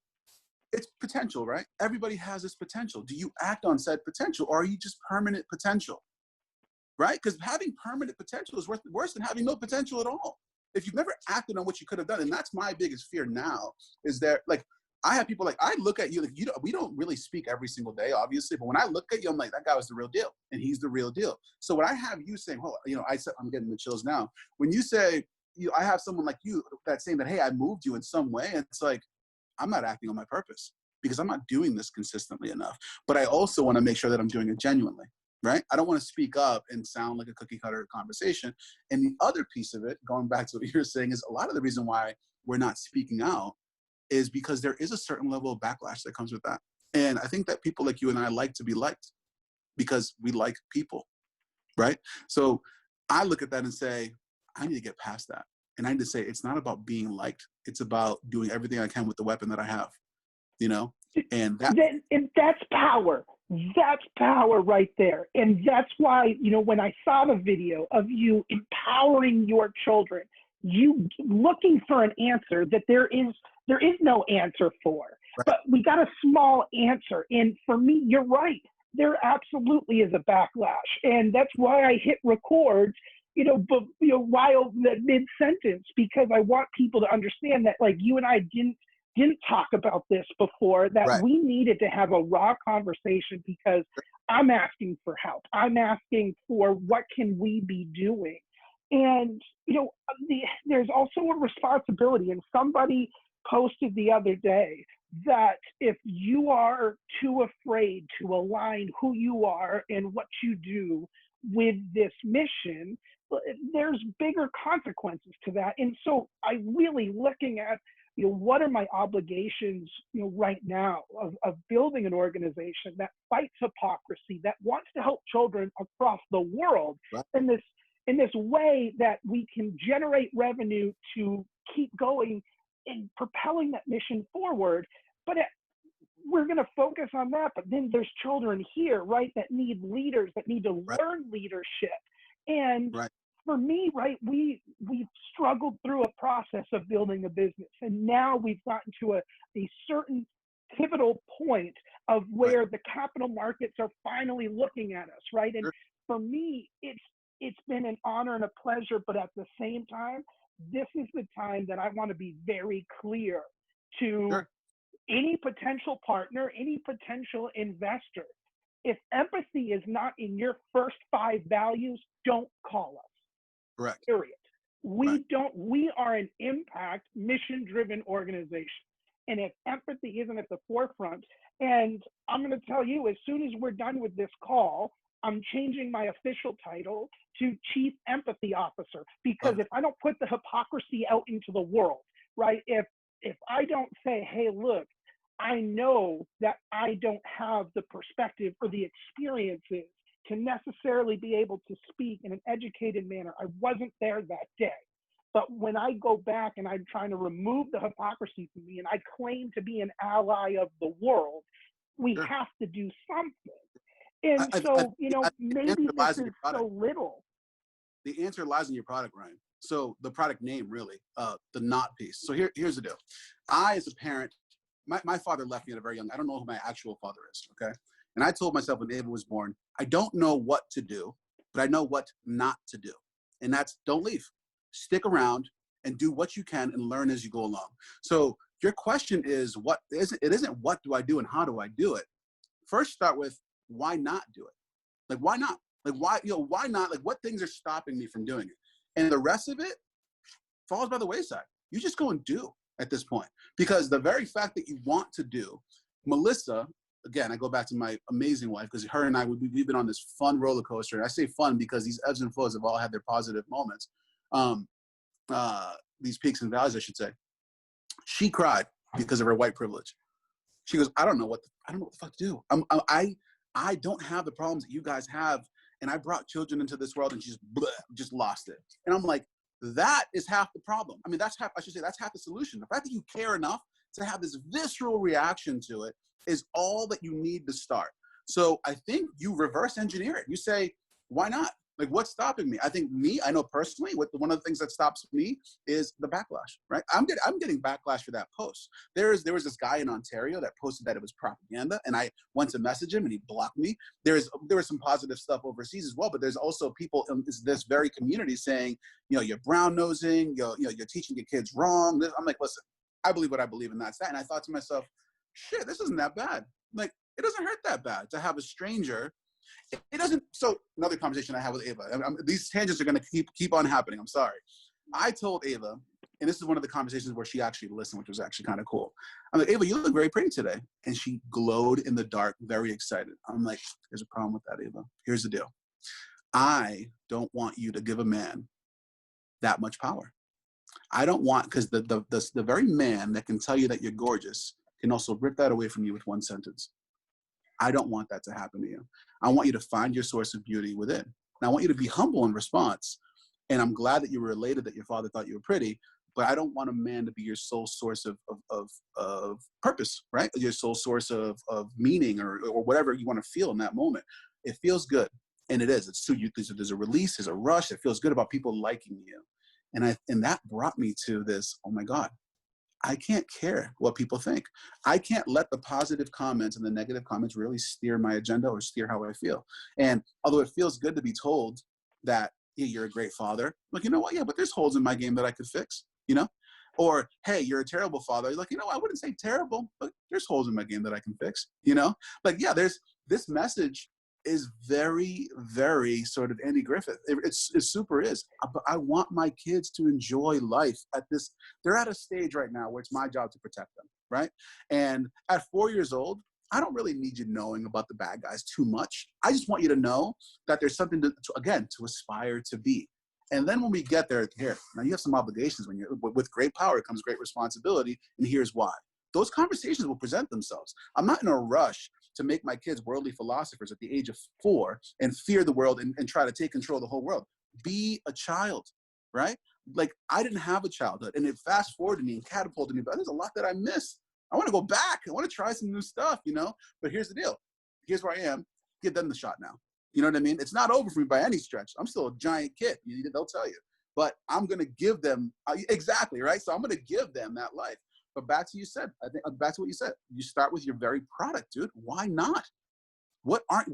It's potential, right? Everybody has this potential. Do you act on said potential, or are you just permanent potential, right? Because having permanent potential is worse than having no potential at all. If you've never acted on what you could have done, and that's my biggest fear now, is that, like, I have people, like, I look at you, like, we don't really speak every single day, obviously, but when I look at you, I'm like, that guy was the real deal, and he's the real deal. So when I have you saying, oh, I'm getting the chills now. When you say, I have someone like you that's saying that, hey, I moved you in some way, and it's like, I'm not acting on my purpose because I'm not doing this consistently enough. But I also want to make sure that I'm doing it genuinely, right? I don't want to speak up and sound like a cookie cutter conversation. And the other piece of it, going back to what you're saying, is a lot of the reason why we're not speaking out is because there is a certain level of backlash that comes with that. And I think that people like you and I like to be liked because we like people, right? So I look at that and say, I need to get past that. And I need to say, it's not about being liked. It's about doing everything I can with the weapon that I have, and that's power. That's power right there. And that's why, when I saw the video of you empowering your children, you looking for an answer that there is no answer for, right. But we got a small answer. And for me, you're right. There absolutely is a backlash. And that's why I hit record while the mid-sentence, because I want people to understand that, like, you and I didn't talk about this before, that right. We needed to have a raw conversation because I'm asking for help. I'm asking for what can we be doing? And, there's also a responsibility, and somebody posted the other day that if you are too afraid to align who you are and what you do with this mission, there's bigger consequences to that. And so I'm really looking at, what are my obligations, right now of building an organization that fights hypocrisy, that wants to help children across the world, right. in this way that we can generate revenue to keep going and propelling that mission forward. But we're going to focus on that. But then there's children here, right, that need leaders, that need to right. learn leadership. And right. for me, right, we've struggled through a process of building a business. And now we've gotten to a certain pivotal point of where right. the capital markets are finally looking at us, right? And sure. for me, it's it's been an honor and a pleasure, but at the same time, this is the time that I want to be very clear to Sure. any potential partner, any potential investor. If empathy is not in your first 5 values, don't call us. Correct. Period. Right. We are an impact, mission-driven organization. And if empathy isn't at the forefront, and I'm going to tell you, as soon as we're done with this call, I'm changing my official title to Chief Empathy Officer, because if I don't put the hypocrisy out into the world, right? If I don't say, hey, look, I know that I don't have the perspective or the experiences to necessarily be able to speak in an educated manner. I wasn't there that day. But when I go back and I'm trying to remove the hypocrisy from me and I claim to be an ally of the world, we Sure. have to do something. And maybe this is so little. The answer lies in your product, Ryan. So the product name, really, the not piece. So here's the deal. I, as a parent, my father left me at a very young, I don't know who my actual father is, okay? And I told myself when Ava was born, I don't know what to do, but I know what not to do. And that's don't leave. Stick around and do what you can and learn as you go along. So your question is, it isn't what do I do and how do I do it? First start with why not do it? Like, why not? Like, why not? Like, what things are stopping me from doing it? And the rest of it falls by the wayside. You just go and do at this point. Because the very fact that you want to do, Melissa, again, I go back to my amazing wife, because her and I, we've been on this fun roller coaster. And I say fun because these ebbs and flows have all had their positive moments. These peaks and valleys, I should say. She cried because of her white privilege. She goes, I don't know what the fuck to do. I don't have the problems that you guys have. And I brought children into this world, and she's just lost it. And I'm like, that is half the problem. I mean, that's half the solution. The fact that you care enough to have this visceral reaction to it is all that you need to start. So I think you reverse engineer it. You say, why not? Like, what's stopping me? I know personally, one of the things that stops me is the backlash, right? I'm getting backlash for that post. There was this guy in Ontario that posted that it was propaganda, and I went to message him and he blocked me. There was some positive stuff overseas as well, but there's also people in this very community saying, you're brown nosing, you're teaching your kids wrong. I'm like, listen, I believe what I believe, and that's that. And I thought to myself, shit, this isn't that bad. Like, it doesn't hurt that bad to have a stranger. It doesn't. So another conversation I had with Ava. These tangents are going to keep on happening. I'm sorry. I told Ava, and this is one of the conversations where she actually listened, which was actually kind of cool. I'm like, Ava, you look very pretty today. And she glowed in the dark, very excited. I'm like, there's a problem with that, Ava. Here's the deal. I don't want you to give a man that much power. I don't want, because the very man that can tell you that you're gorgeous can also rip that away from you with one sentence. I don't want that to happen to you. I want you to find your source of beauty within. And I want you to be humble in response. And I'm glad that you were elated that your father thought you were pretty, but I don't want a man to be your sole source of purpose, right? Your sole source of meaning or whatever you want to feel in that moment. It feels good. And it is. It's too, there's a release, there's a rush. It feels good about people liking you. And that brought me to this, oh my God, I can't care what people think. I can't let the positive comments and the negative comments really steer my agenda or steer how I feel. And although it feels good to be told that, hey, you're a great father, like, you know what? Yeah, but there's holes in my game that I could fix, Or, hey, you're a terrible father. You're like, I wouldn't say terrible, but there's holes in my game that I can fix, Like, yeah, there's this message is very, very sort of Andy Griffith. It super is. But I want my kids to enjoy life they're at a stage right now where it's my job to protect them, right? And at 4 years old, I don't really need you knowing about the bad guys too much. I just want you to know that there's something to aspire to be. And then when we get there, now you have some obligations. With great power comes great responsibility, and here's why. Those conversations will present themselves. I'm not in a rush to make my kids worldly philosophers at the age of 4 and fear the world and try to take control of the whole world. Be a child, right? Like, I didn't have a childhood, and it fast forwarded me and catapulted me, but there's a lot that I missed. I want to go back. I want to try some new stuff, But here's the deal. Here's where I am. Give them the shot now. You know what I mean? It's not over for me by any stretch. I'm still a giant kid. They'll tell you. But I'm going to give them, exactly, right? So I'm going to give them that life. But back to what you said. You start with your very product, dude. Why not? What aren't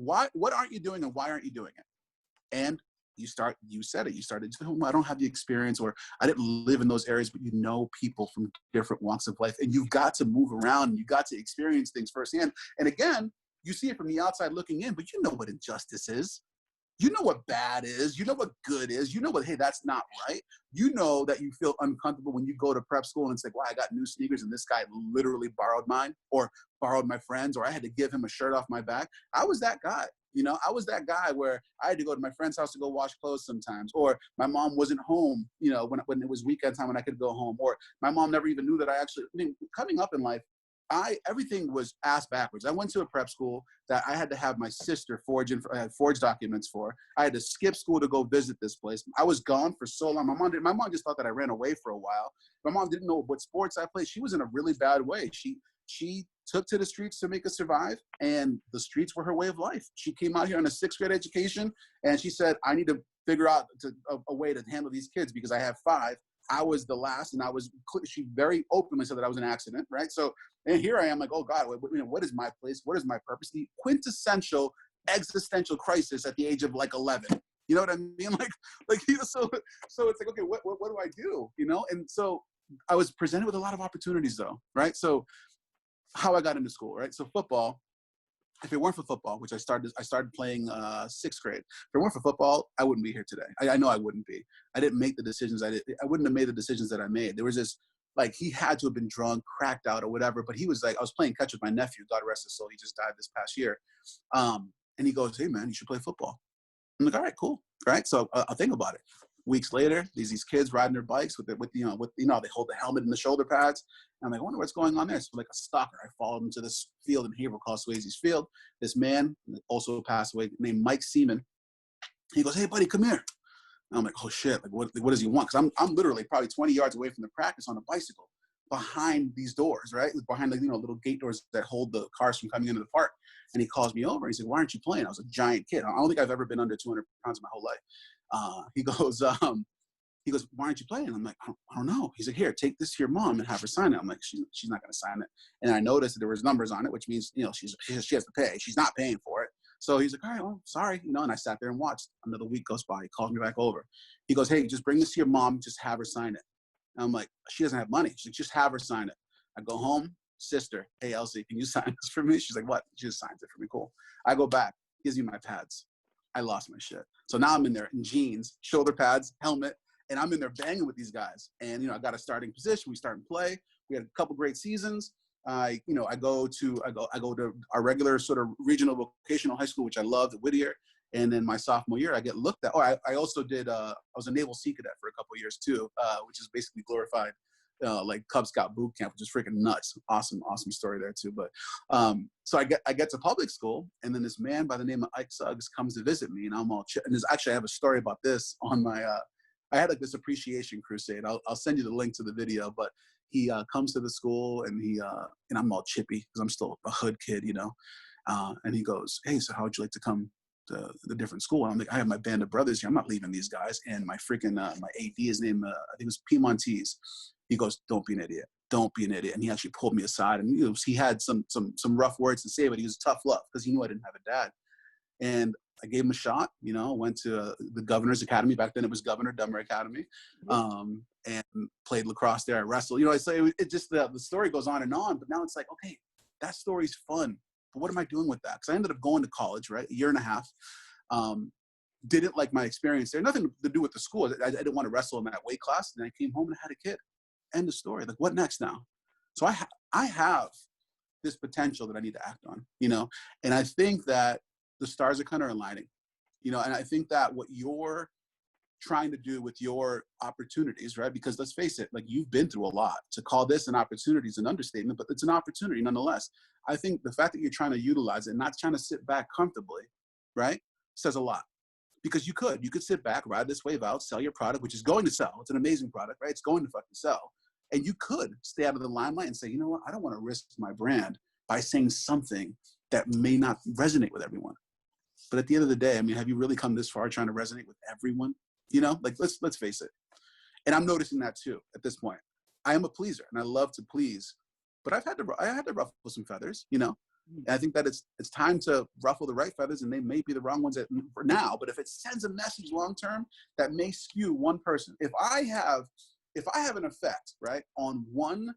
you doing, and why aren't you doing it? And you said it, you started, oh, I don't have the experience, or I didn't live in those areas, but you know people from different walks of life, and you've got to move around, and you got to experience things firsthand. And again, you see it from the outside looking in, but you know what injustice is. You know what bad is. You know what good is. You know what, hey, that's not right. You know that you feel uncomfortable when you go to prep school and it's like, wow, I got new sneakers and this guy literally borrowed mine, or borrowed my friend's, or I had to give him a shirt off my back. I was that guy. You know, I was that guy where I had to go to my friend's house to go wash clothes sometimes, or my mom wasn't home, you know, when it was weekend time when I could go home, or my mom never even knew that I mean, coming up in life, everything was ass backwards. I went to a prep school that I had to have my sister forge documents for. I had to skip school to go visit this place. I was gone for so long. My mom just thought that I ran away for a while. My mom didn't know what sports I played. She was in a really bad way. She took to the streets to make us survive, and the streets were her way of life. She came out here on a 6th grade education, and she said, I need to figure out a way to handle these kids because I have 5. I was the last, and she very openly said that I was an accident, right? So, and here I am like, oh God, what is my place? What is my purpose? The quintessential existential crisis at the age of like 11. You know what I mean? Like, you know, so it's like, okay, what do I do? You know? And so I was presented with a lot of opportunities though, right? So how I got into school, right? So football, if it weren't for football, which I started playing 6th grade. If it weren't for football, I wouldn't be here today. I know I wouldn't be. I didn't make the decisions I wouldn't have made the decisions that I made. There was this, like, he had to have been drunk, cracked out, or whatever. But he was like, I was playing catch with my nephew, God rest his soul. He just died this past year. And he goes, hey man, you should play football. I'm like, all right, cool. All right, so I'll think about it. Weeks later, these kids riding their bikes with they hold the helmet and the shoulder pads. And I'm like, I wonder what's going on there. So like a stalker, I followed him to this field in Haverhill called Swayze's Field. This man also passed away named Mike Seaman. He goes, hey buddy, come here. And I'm like, oh shit, like what does he want? Because I'm literally probably 20 yards away from the practice on a bicycle behind these doors, right? Behind like, little gate doors that hold the cars from coming into the park. And he calls me over. He said, why aren't you playing? I was a giant kid. I don't think I've ever been under 200 pounds in my whole life. He goes, why aren't you playing? I'm like, I don't know. He's like, here, take this to your mom and have her sign it. I'm like, she's not going to sign it. And I noticed that there was numbers on it, which means, she has to pay. She's not paying for it. So he's like, all right, well, sorry. And I sat there and watched. Another week goes by. He calls me back over. He goes, hey, just bring this to your mom. Just have her sign it. And I'm like, she doesn't have money. She's like, just have her sign it. I go home, sister, hey, Elsie, can you sign this for me? She's like, what? She just signs it for me. Cool. I go back, gives me my pads. I lost my shit. So now I'm in there in jeans, shoulder pads, helmet, and I'm in there banging with these guys. And, I got a starting position. We start and play. We had a couple great seasons. I go to our regular sort of regional vocational high school, which I loved at Whittier. And then my sophomore year, I get looked at. Oh, I also did, I was a Naval Sea Cadet for a couple of years too, which is basically glorified like Cub Scout boot camp, which is freaking nuts. Awesome story there too. But so I get to public school, and then this man by the name of Ike Suggs comes to visit me, and I'm all and I have a story about this on my I had like this appreciation crusade. I'll send you the link to the video, but he comes to the school, and and I'm all chippy because I'm still a hood kid, and he goes, hey, so how would you like to come to the different school? And I'm like, I have my band of brothers here. I'm not leaving these guys. And my freaking my AD, his name I think it was Piemontese. He goes, don't be an idiot. Don't be an idiot. And he actually pulled me aside, and he had some rough words to say, but he was tough love because he knew I didn't have a dad. And I gave him a shot. Went to the Governor's Academy. Back then it was Governor Dummer Academy, and played lacrosse there. I wrestled. It just the story goes on. But now it's like, okay, that story's fun. But what am I doing with that? Because I ended up going to college, right? A year and a half. Didn't like my experience there. Nothing to do with the school. I didn't want to wrestle in that weight class. And I came home and I had a kid. End of story. Like, what next now? So I have this potential that I need to act on, and I think that the stars are kind of aligning, and I think that what you're trying to do with your opportunities, right? Because let's face it, like, you've been through a lot. To call this an opportunity is an understatement, but it's an opportunity nonetheless. I think the fact that you're trying to utilize it, not trying to sit back comfortably, right, says a lot. Because you could sit back, ride this wave out, sell your product, which is going to sell. It's an amazing product, right? It's going to fucking sell. And you could stay out of the limelight and say, you know what? I don't want to risk my brand by saying something that may not resonate with everyone. But at the end of the day, I mean, have you really come this far trying to resonate with everyone? Like, let's face it. And I'm noticing that too at this point. I am a pleaser, and I love to please. But I had to ruffle some feathers, And I think that it's time to ruffle the right feathers, and they may be the wrong ones for now. But if it sends a message long term that may skew one person, if I have an effect, right, on one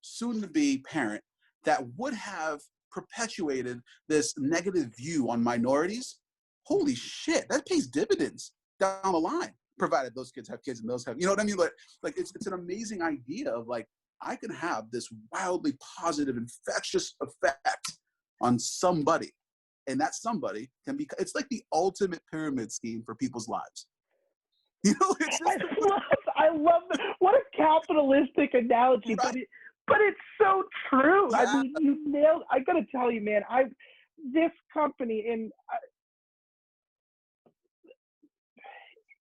soon-to-be parent that would have perpetuated this negative view on minorities, holy shit, that pays dividends down the line, provided those kids have kids and those have, you know what I mean? Like it's an amazing idea of like, I can have this wildly positive, infectious effect on somebody. And that somebody can be, it's like the ultimate pyramid scheme for people's lives. You know, it's just, I love that. What a capitalistic analogy, right. but it's so true. Yeah. I mean, you nailed. I gotta tell you, man. This company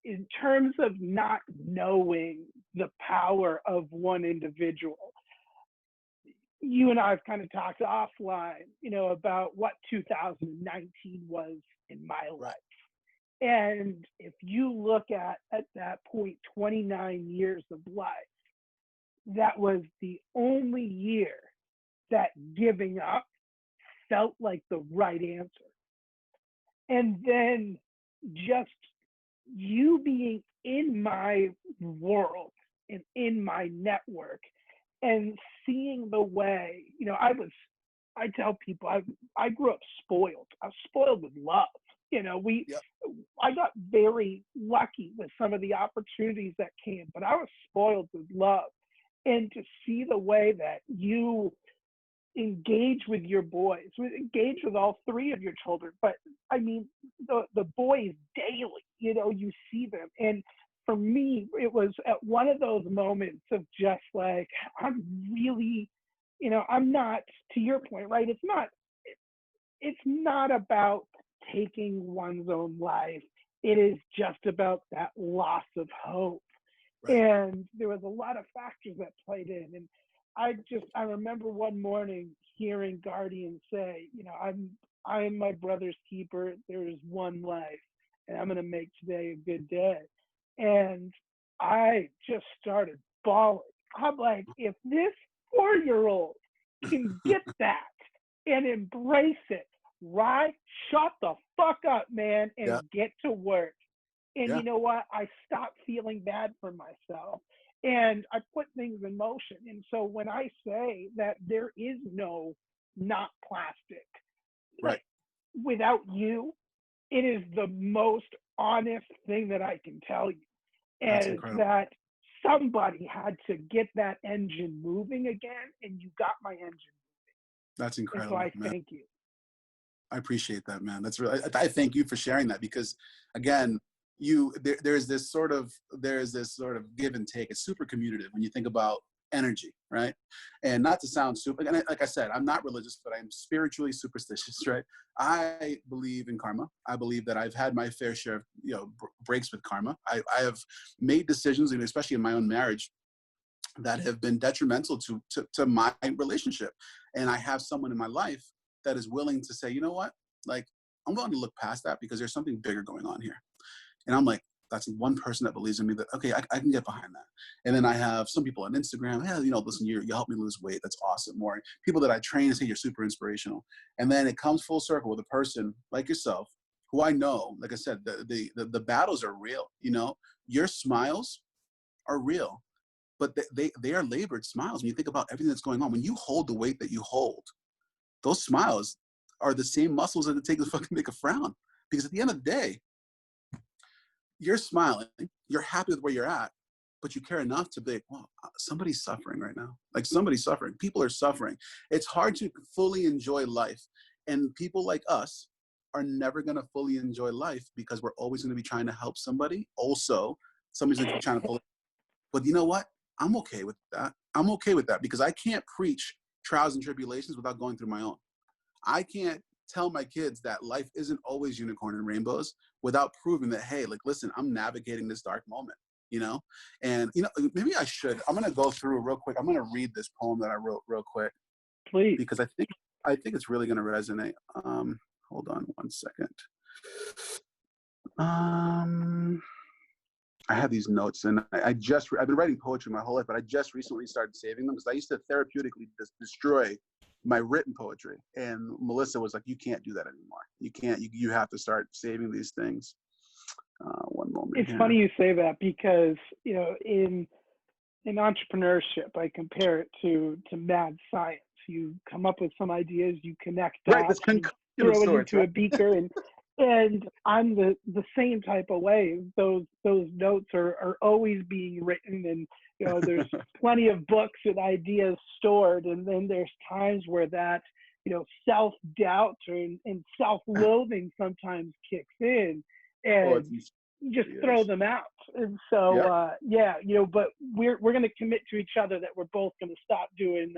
in terms of not knowing the power of one individual. You and I have kind of talked offline, about what 2019 was in my life. And if you look at that point, 29 years of life, that was the only year that giving up felt like the right answer. And then just you being in my world and in my network and seeing the way, I tell people I grew up spoiled. I was spoiled with love. I got very lucky with some of the opportunities that came, but I was spoiled with love. And to see the way that you engage with your boys, engage with all three of your children, but I mean, the boys daily, you see them. And for me, it was at one of those moments of just like, I'm really, I'm not, to your point, right? It's not about taking one's own life. It is just about that loss of hope. Right. And there was a lot of factors that played in. And I remember one morning hearing Guardian say, I'm my brother's keeper. There is one life, and I'm going to make today a good day. And I just started bawling. I'm like, if this 4-year-old can get that and embrace it, right? Shut the fuck up, man, and get to work. And you know what? I stopped feeling bad for myself. And I put things in motion. And so when I say that there is no not plastic, right, without you, it is the most honest thing that I can tell you. And that somebody had to get that engine moving again, and you got my engine moving. That's incredible. And so I thank you. I appreciate that, man. That's really, I thank you for sharing that, because again, there's this sort of give and take. It's super commutative when you think about energy, right? And not to sound super, and like I said, I'm not religious, but I'm spiritually superstitious, right? I believe in karma. I believe that I've had my fair share of, breaks with karma. I have made decisions, and especially in my own marriage, that have been detrimental to my relationship. And I have someone in my life that is willing to say, you know what, like, I'm willing to look past that because there's something bigger going on here. And I'm like, that's one person that believes in me, that, okay, I can get behind that. And then I have some people on Instagram, hey, listen, you helped me lose weight. That's awesome. Or people that I train and say you're super inspirational. And then it comes full circle with a person like yourself, who I know, like I said, the battles are real. Your smiles are real, but they are labored smiles. When you think about everything that's going on, when you hold the weight that you hold, those smiles are the same muscles that it takes to fucking make a frown. Because at the end of the day, you're smiling, you're happy with where you're at, but you care enough to be like, well, somebody's suffering right now. Like, somebody's suffering. People are suffering. It's hard to fully enjoy life. And people like us are never going to fully enjoy life because we're always going to be trying to help somebody. Also, somebody's going to be trying to pull it. But you know what? I'm okay with that. I'm okay with that because I can't preach trials and tribulations without going through my own. I can't tell my kids that life isn't always unicorn and rainbows without proving that, hey, like, listen, I'm navigating this dark moment, And, maybe I should. I'm going to go through real quick. I'm going to read this poem that I wrote real quick. Please. Because I think it's really going to resonate. Hold on one second. I have these notes, and I've been writing poetry my whole life, but I just recently started saving them because I used to therapeutically destroy my written poetry. And Melissa was like, you can't do that anymore. You can't, you have to start saving these things. One moment. It's funny you say that, because, you know, in entrepreneurship, I compare it to mad science. You come up with some ideas, you connect dots, you throw it into a beaker, and I'm the same type of way. Those notes are always being written, and you know, there's plenty of books and ideas stored, and then there's times where that, you know, self-doubt and self-loathing sometimes kicks in, and you just throw them out. And so yeah, you know, but we're going to commit to each other that we're both going to stop doing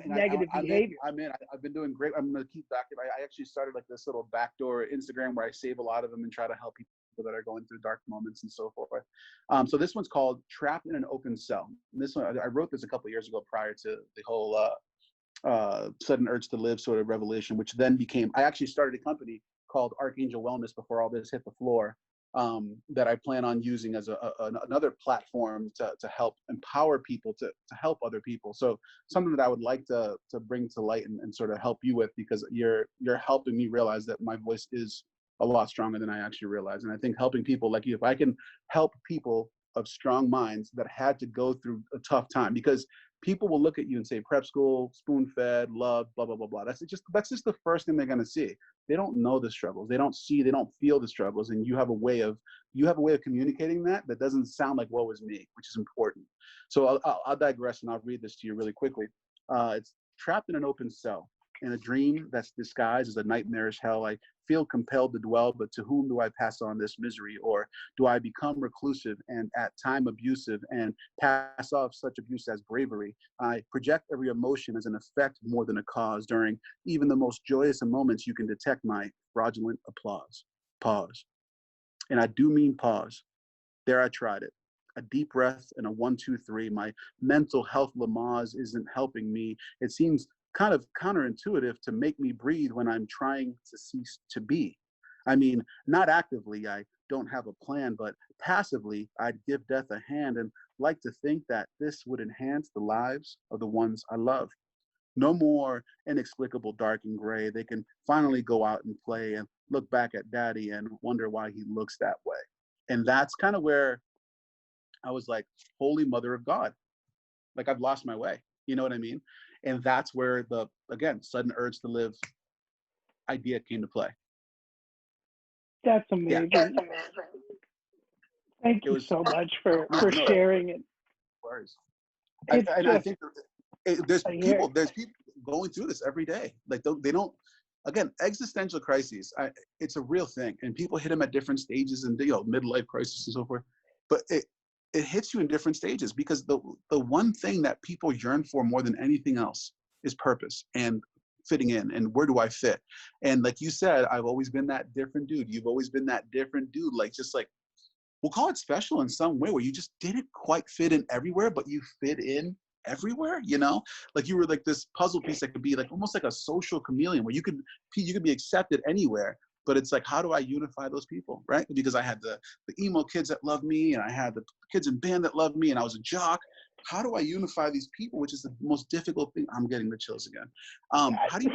negative behavior. I've been doing great. I'm going to keep back. I actually started like this little backdoor Instagram where I save a lot of them and try to help people that are going through dark moments and so forth. So this one's called Trapped in an Open Cell. And this one, I wrote this a couple of years ago prior to the whole sudden urge to live sort of revelation, which then became, I actually started a company called Archangel Wellness before all this hit the floor. That I plan on using as another platform to help empower people to help other people. So something that I would like to bring to light and sort of help you with, because you're helping me realize that my voice is a lot stronger than I actually realize. And I think helping people like you, if I can help people of strong minds that had to go through a tough time, because people will look at you and say prep school, spoon-fed, love, blah, blah, blah, blah. That's just the first thing they're going to see. They don't know the struggles. They don't feel the struggles. And you have a way of communicating that doesn't sound like woe is me, which is important. So I'll digress and I'll read this to you really quickly. It's trapped in an open cell, in a dream that's disguised as a nightmarish hell. I feel compelled to dwell, but to whom do I pass on this misery? Or do I become reclusive and at time abusive and pass off such abuse as bravery? I project every emotion as an effect more than a cause. During even the most joyous of moments, you can detect my fraudulent applause. Pause. And I do mean pause. There I tried it. A deep breath and a 1, 2, 3. My mental health Lamaze isn't helping me. It seems kind of counterintuitive to make me breathe when I'm trying to cease to be. I mean, not actively, I don't have a plan, but passively, I'd give death a hand and like to think that this would enhance the lives of the ones I love. No more inexplicable dark and gray. They can finally go out and play and look back at daddy and wonder why he looks that way. And that's kind of where I was like, Holy Mother of God, like I've lost my way. You know what I mean? And that's where the, again, sudden urge to live idea came to play. That's amazing. Yeah. Thank you so much for sharing it. I think there's people going through this every day. Like they don't, again, existential crises. It's a real thing, and people hit them at different stages, and midlife crisis and so forth. But it hits you in different stages, because the one thing that people yearn for more than anything else is purpose and fitting in, and where do I fit? And like you said, I've always been that different dude. You've always been that different dude, like just like, we'll call it special in some way, where you just didn't quite fit in everywhere, but you fit in everywhere, like you were like this puzzle piece that could be like almost like a social chameleon, where you could be accepted anywhere. But it's like, how do I unify those people, right? Because I had the emo kids that loved me, and I had the kids in band that loved me, and I was a jock. How do I unify these people, which is the most difficult thing? I'm getting the chills again. How do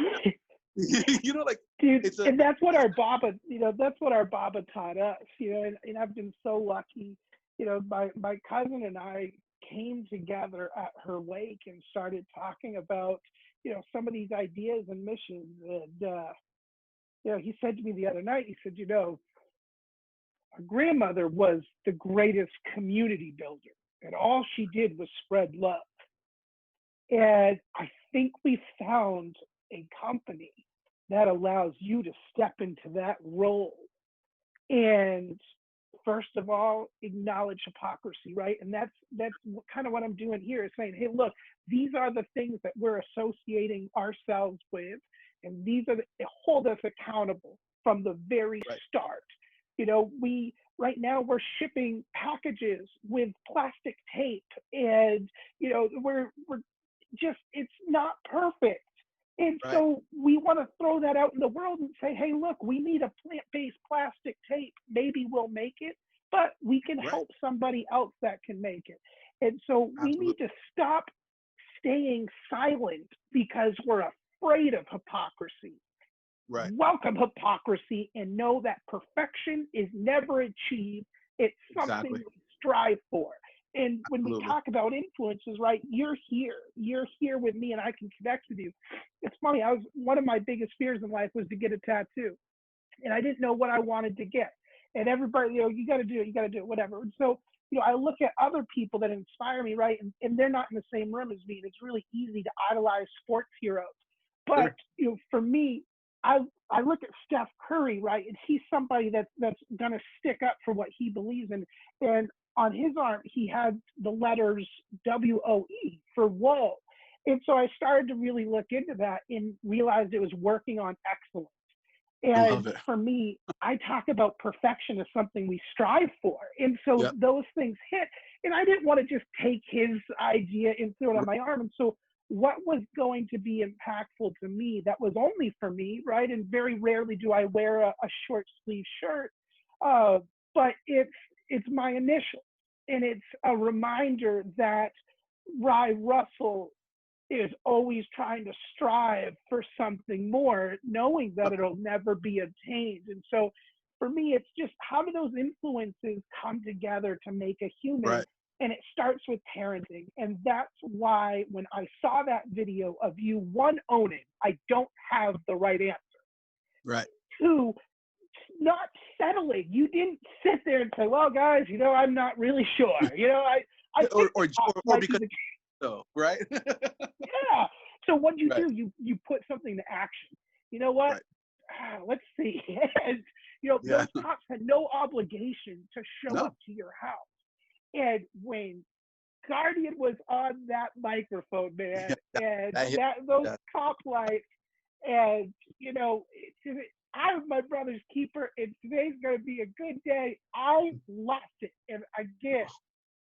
you, like, dude, and that's what our Baba, that's what our Baba taught us, and I've been so lucky, my cousin and I came together at her wake and started talking about, some of these ideas and missions. And, he said to me the other night, he said, our grandmother was the greatest community builder, and all she did was spread love. And I think we found a company that allows you to step into that role. And first of all, acknowledge hypocrisy, right? And that's kind of what I'm doing here, is saying, hey, look, these are the things that we're associating ourselves with, and these are hold us accountable from the very start. Right now we're shipping packages with plastic tape, and we're just, it's not perfect. And so we want to throw that out in the world and say, hey, look, we need a plant-based plastic tape. Maybe we'll make it, but we can help somebody else that can make it. And so we need to stop staying silent because we're afraid of hypocrisy. Right. Welcome hypocrisy and know that perfection is never achieved. It's something Exactly. we strive for. And when we Absolutely. talk about influences, right, you're here with me and I can connect with you. It's funny, one of my biggest fears in life was to get a tattoo. And I didn't know what I wanted to get. And everybody, you got to do it, whatever. And so, I look at other people that inspire me, right? And they're not in the same room as me. And it's really easy to idolize sports heroes. But, Sure. For me, I look at Steph Curry, right? And he's somebody that's going to stick up for what he believes in. And on his arm, he had the letters WOE for whoa. And so I started to really look into that and realized it was working on excellence. I love And it. for me, I talk about perfection as something we strive for. And so Yep. those things hit. And I didn't want to just take his idea and throw it on my arm. And so what was going to be impactful to me that was only for me, right? And very rarely do I wear a short sleeve shirt, but it's my initials. And it's a reminder that Ry Russell is always trying to strive for something more, knowing that it'll never be obtained. And so for me, it's just how do those influences come together to make a human? Right. And it starts with parenting. And that's why when I saw that video of you, one, owning, I don't have the right answer. Right. Two, not settling. You didn't sit there and say, well, guys, I'm not really sure. I or because so, right? Yeah. So what you Right. do, you put something to action. You know what? Right. Let's see. And, Yeah. those cops had no obligation to show No. up to your house. And when Guardian was on that microphone, man, and those cop lights, and I'm my brother's keeper, and today's gonna be a good day. I lost it, and again,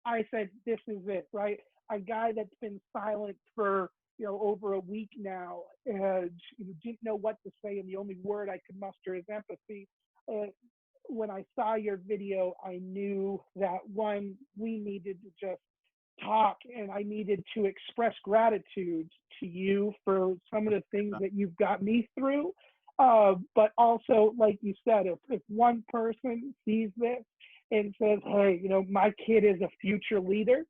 I said, this is it, right? A guy that's been silent for over a week now, and didn't know what to say, and the only word I could muster is empathy. When I saw your video, I knew that one, we needed to just talk, and I needed to express gratitude to you for some of the things that you've got me through. But also, like you said, if one person sees this and says, hey, my kid is a future leader,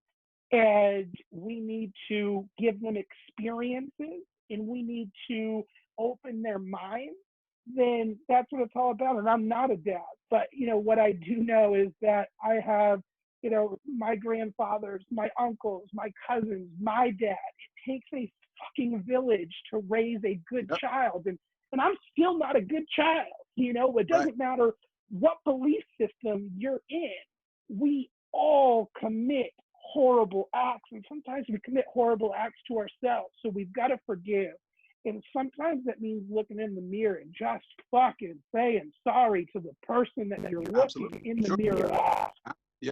and we need to give them experiences and we need to open their minds, then that's what it's all about. And I'm not a dad, but what I do know is that I have, my grandfathers, my uncles, my cousins, my dad. It takes a fucking village to raise a good child. And I'm still not a good child. It doesn't matter what belief system you're in. We all commit horrible acts, and sometimes we commit horrible acts to ourselves. So we've got to forgive. And sometimes that means looking in the mirror and just fucking saying sorry to the person that you're looking in the mirror at. Yeah,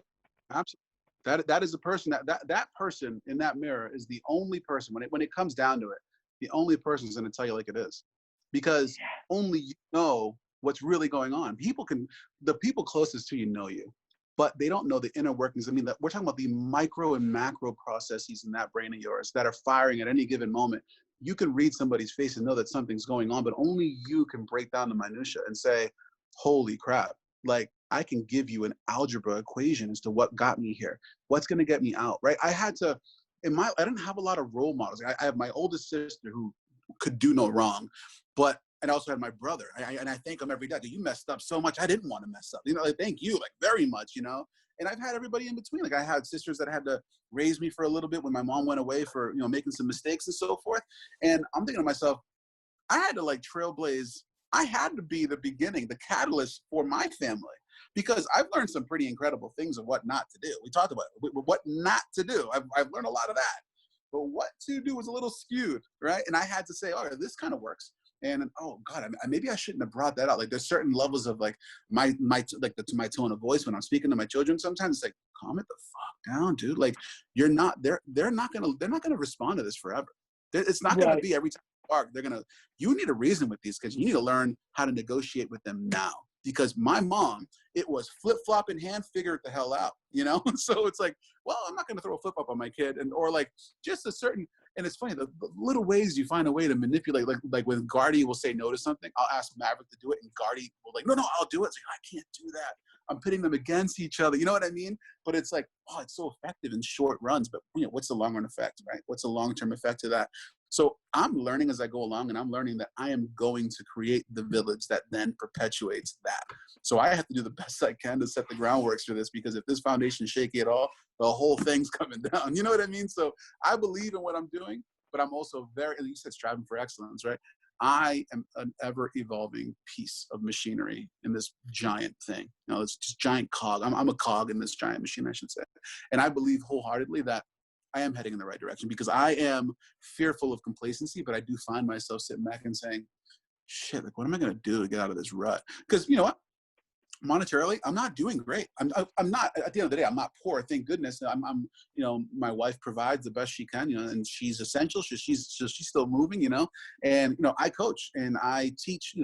absolutely. That is the person that person in that mirror is the only person when it comes down to it, the only person who's going to tell you like it is, because only you know what's really going on. The people closest to you know you, but they don't know the inner workings. I mean, we're talking about the micro and macro processes in that brain of yours that are firing at any given moment. You can read somebody's face and know that something's going on, but only you can break down the minutia and say, holy crap, like I can give you an algebra equation as to what got me here. What's going to get me out, right? I didn't have a lot of role models. I have my oldest sister who could do no wrong, and I also had my brother. And I thank him every day. You messed up so much. I didn't want to mess up. Like, thank you, like very much, And I've had everybody in between. Like I had sisters that had to raise me for a little bit when my mom went away for, making some mistakes and so forth. And I'm thinking to myself, I had to like trailblaze. I had to be the beginning, the catalyst for my family, because I've learned some pretty incredible things of what not to do. We talked about it, what not to do. I've learned a lot of that, but what to do was a little skewed, right? And I had to say, all right, this kind of works. And oh God, maybe I shouldn't have brought that out. Like there's certain levels of like my tone of voice when I'm speaking to my children. Sometimes it's like, calm it the fuck down, dude. Like you're not, they're not gonna respond to this forever. It's not gonna be every time you bark. You need to reason with these kids. You need to learn how to negotiate with them now. Because my mom, it was flip flop in hand, figure it the hell out, So it's like, well, I'm not gonna throw a flip up on my kid, or like just a certain. And it's funny, the little ways you find a way to manipulate, like when Gardy will say no to something, I'll ask Maverick to do it, and Gardy will like, no, I'll do it. It's like, I can't do that. I'm pitting them against each other. You know what I mean? But it's like, oh, it's so effective in short runs. But what's the long run effect, right? What's the long-term effect to that? So I'm learning as I go along, and I'm learning that I am going to create the village that then perpetuates that. So I have to do the best I can to set the groundworks for this, because if this foundation is shaky at all, the whole thing's coming down. You know what I mean? So I believe in what I'm doing, but I'm also very, and you said striving for excellence, right? I am an ever evolving piece of machinery in this giant thing. It's just giant cog. I'm a cog in this giant machine, I should say. And I believe wholeheartedly that I am heading in the right direction, because I am fearful of complacency, but I do find myself sitting back and saying, shit, like, what am I going to do to get out of this rut? Because you know what? Monetarily, I'm not doing great. I'm not, at the end of the day, I'm not poor. Thank goodness. I'm my wife provides the best she can, and she's essential. She's still moving, and, I coach and I teach,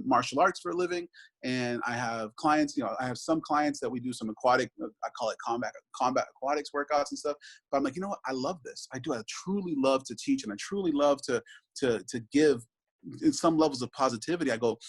martial arts for a living. And I have clients, I have some clients that we do some aquatic, I call it combat aquatics workouts and stuff. But I'm like, you know what? I love this. I do. I truly love to teach, and I truly love to give some levels of positivity. I go,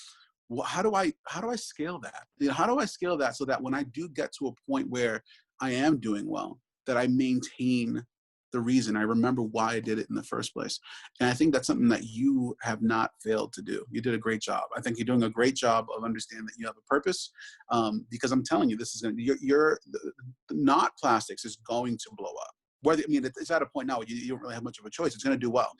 well, how do I scale that? How do I scale that so that when I do get to a point where I am doing well, that I maintain the reason, I remember why I did it in the first place. And I think that's something that you have not failed to do. You did a great job. I think you're doing a great job of understanding that you have a purpose, because I'm telling you, this is going to, you're not plastics is going to blow up. It's at a point now where you don't really have much of a choice. It's going to do well.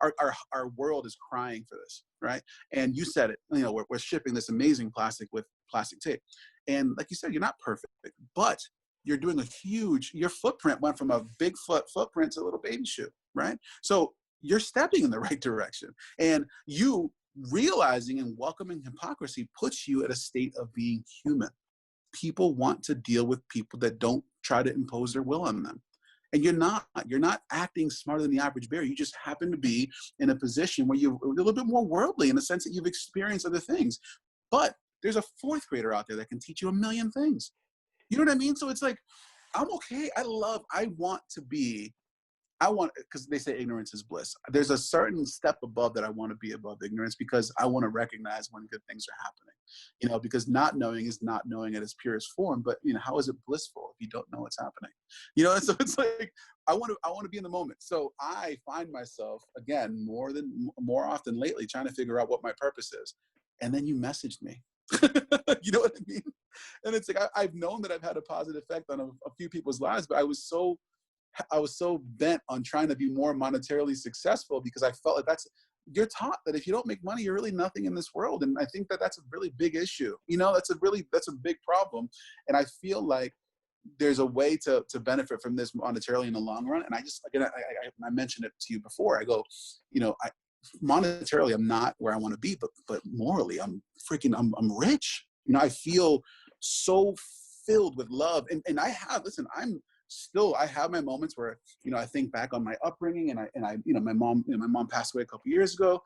Our world is crying for this, right? And you said it, we're shipping this amazing plastic with plastic tape. And like you said, you're not perfect, but you're doing your footprint went from a big footprint to a little baby shoe, right? So you're stepping in the right direction. And you realizing and welcoming hypocrisy puts you at a state of being human. People want to deal with people that don't try to impose their will on them. And you're not acting smarter than the average bear. You just happen to be in a position where you're a little bit more worldly in the sense that you've experienced other things. But there's a fourth grader out there that can teach you a million things. You know what I mean? So it's like, I'm okay. Because they say ignorance is bliss. There's a certain step above that I want to be above ignorance, because I want to recognize when good things are happening, because not knowing is not knowing at its purest form. But, how is it blissful if you don't know what's happening? And so it's like, I want to be in the moment. So I find myself, again, more often lately, trying to figure out what my purpose is. And then you messaged me. You know what I mean? And it's like, I've known that I've had a positive effect on a few people's lives, but I was so bent on trying to be more monetarily successful, because I felt like you're taught that if you don't make money, you're really nothing in this world. And I think that that's a really big issue. That's a big problem. And I feel like there's a way to benefit from this monetarily in the long run. And I mentioned it to you before. I go, monetarily, I'm not where I want to be, but morally, I'm rich. I feel so filled with love. And I have my moments where, I think back on my upbringing, and I my mom passed away a couple years ago,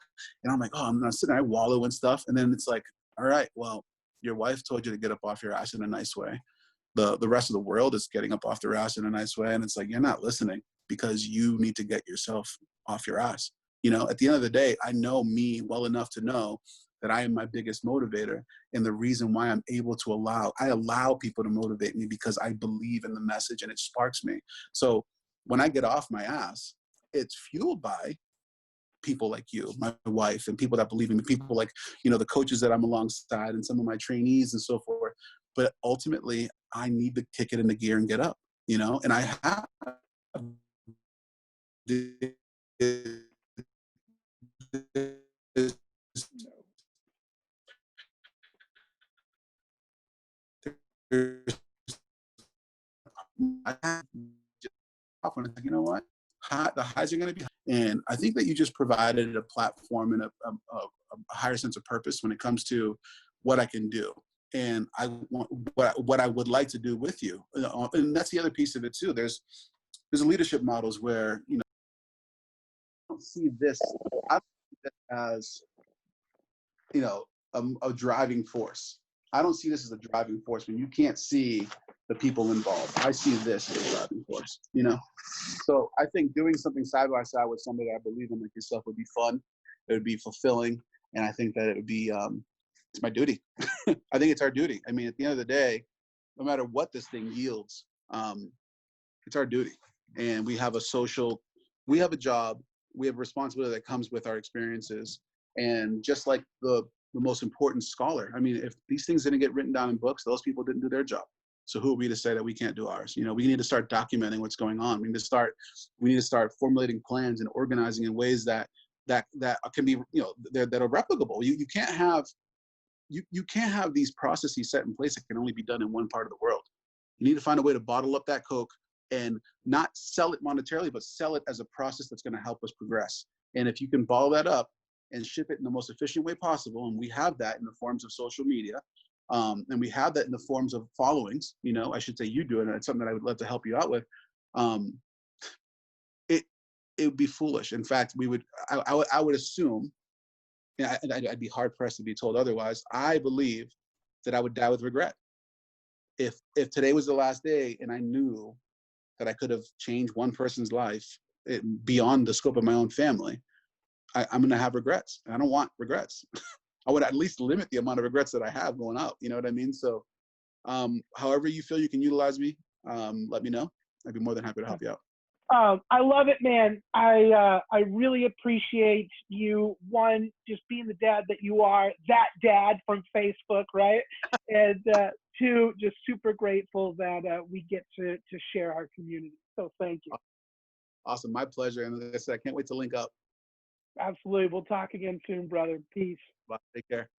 and I'm like, oh, I'm not sitting there, I wallow and stuff. And then it's like, all right, well, your wife told you to get up off your ass in a nice way. The rest of the world is getting up off their ass in a nice way. And it's like, you're not listening, because you need to get yourself off your ass. At the end of the day, I know me well enough to know that I am my biggest motivator. And the reason why I'm able to allow people to motivate me, because I believe in the message and it sparks me. So when I get off my ass, it's fueled by people like you, my wife, and people that believe in me, people like, the coaches that I'm alongside and some of my trainees and so forth. But ultimately, I need to kick it into gear and get up, and I have you know what? The highs are going to be. And I think that you just provided a platform and a higher sense of purpose when it comes to what I can do. And I want what I would like to do with you. And that's the other piece of it too. There's leadership models where, I don't see this, I don't see this as, a driving force. I don't see this as a driving force when you can't see the people involved. I see this as a driving force, you know? So I think doing something side by side with somebody that I believe in, like yourself, would be fun. It would be fulfilling. And I think that it would be, it's my duty. I think it's our duty. I mean, at the end of the day, no matter what this thing yields, it's our duty. And we have a job, we have a responsibility that comes with our experiences. And just like the most important scholar, I mean, if these things didn't get written down in books, those people didn't do their job. So who are we to say that we can't do ours? You know, we need to start documenting what's going on. We need to start formulating plans and organizing in ways that can be, you know, that are replicable. You can't have these processes set in place that can only be done in one part of the world. You need to find a way to bottle up that Coke and not sell it monetarily, but sell it as a process that's going to help us progress. And if you can bottle that up and ship it in the most efficient way possible, and we have that in the forms of social media, and we have that in the forms of followings, you know, I should say you do it, and it's something that I would love to help you out with. It would be foolish. In fact, I would assume, and I'd be hard pressed to be told otherwise. I believe that I would die with regret. If today was the last day and I knew that I could have changed one person's life beyond the scope of my own family, I'm going to have regrets. I don't want regrets. I would at least limit the amount of regrets that I have going out. You know what I mean? So however you feel you can utilize me, let me know. I'd be more than happy to help you out. I love it, man. I really appreciate you, one, just being the dad that you are, that dad from Facebook, right? And two, just super grateful that we get to share our community. So thank you. Awesome. My pleasure. And like I said, I can't wait to link up. Absolutely. We'll talk again soon, brother. Peace. Bye. Take care.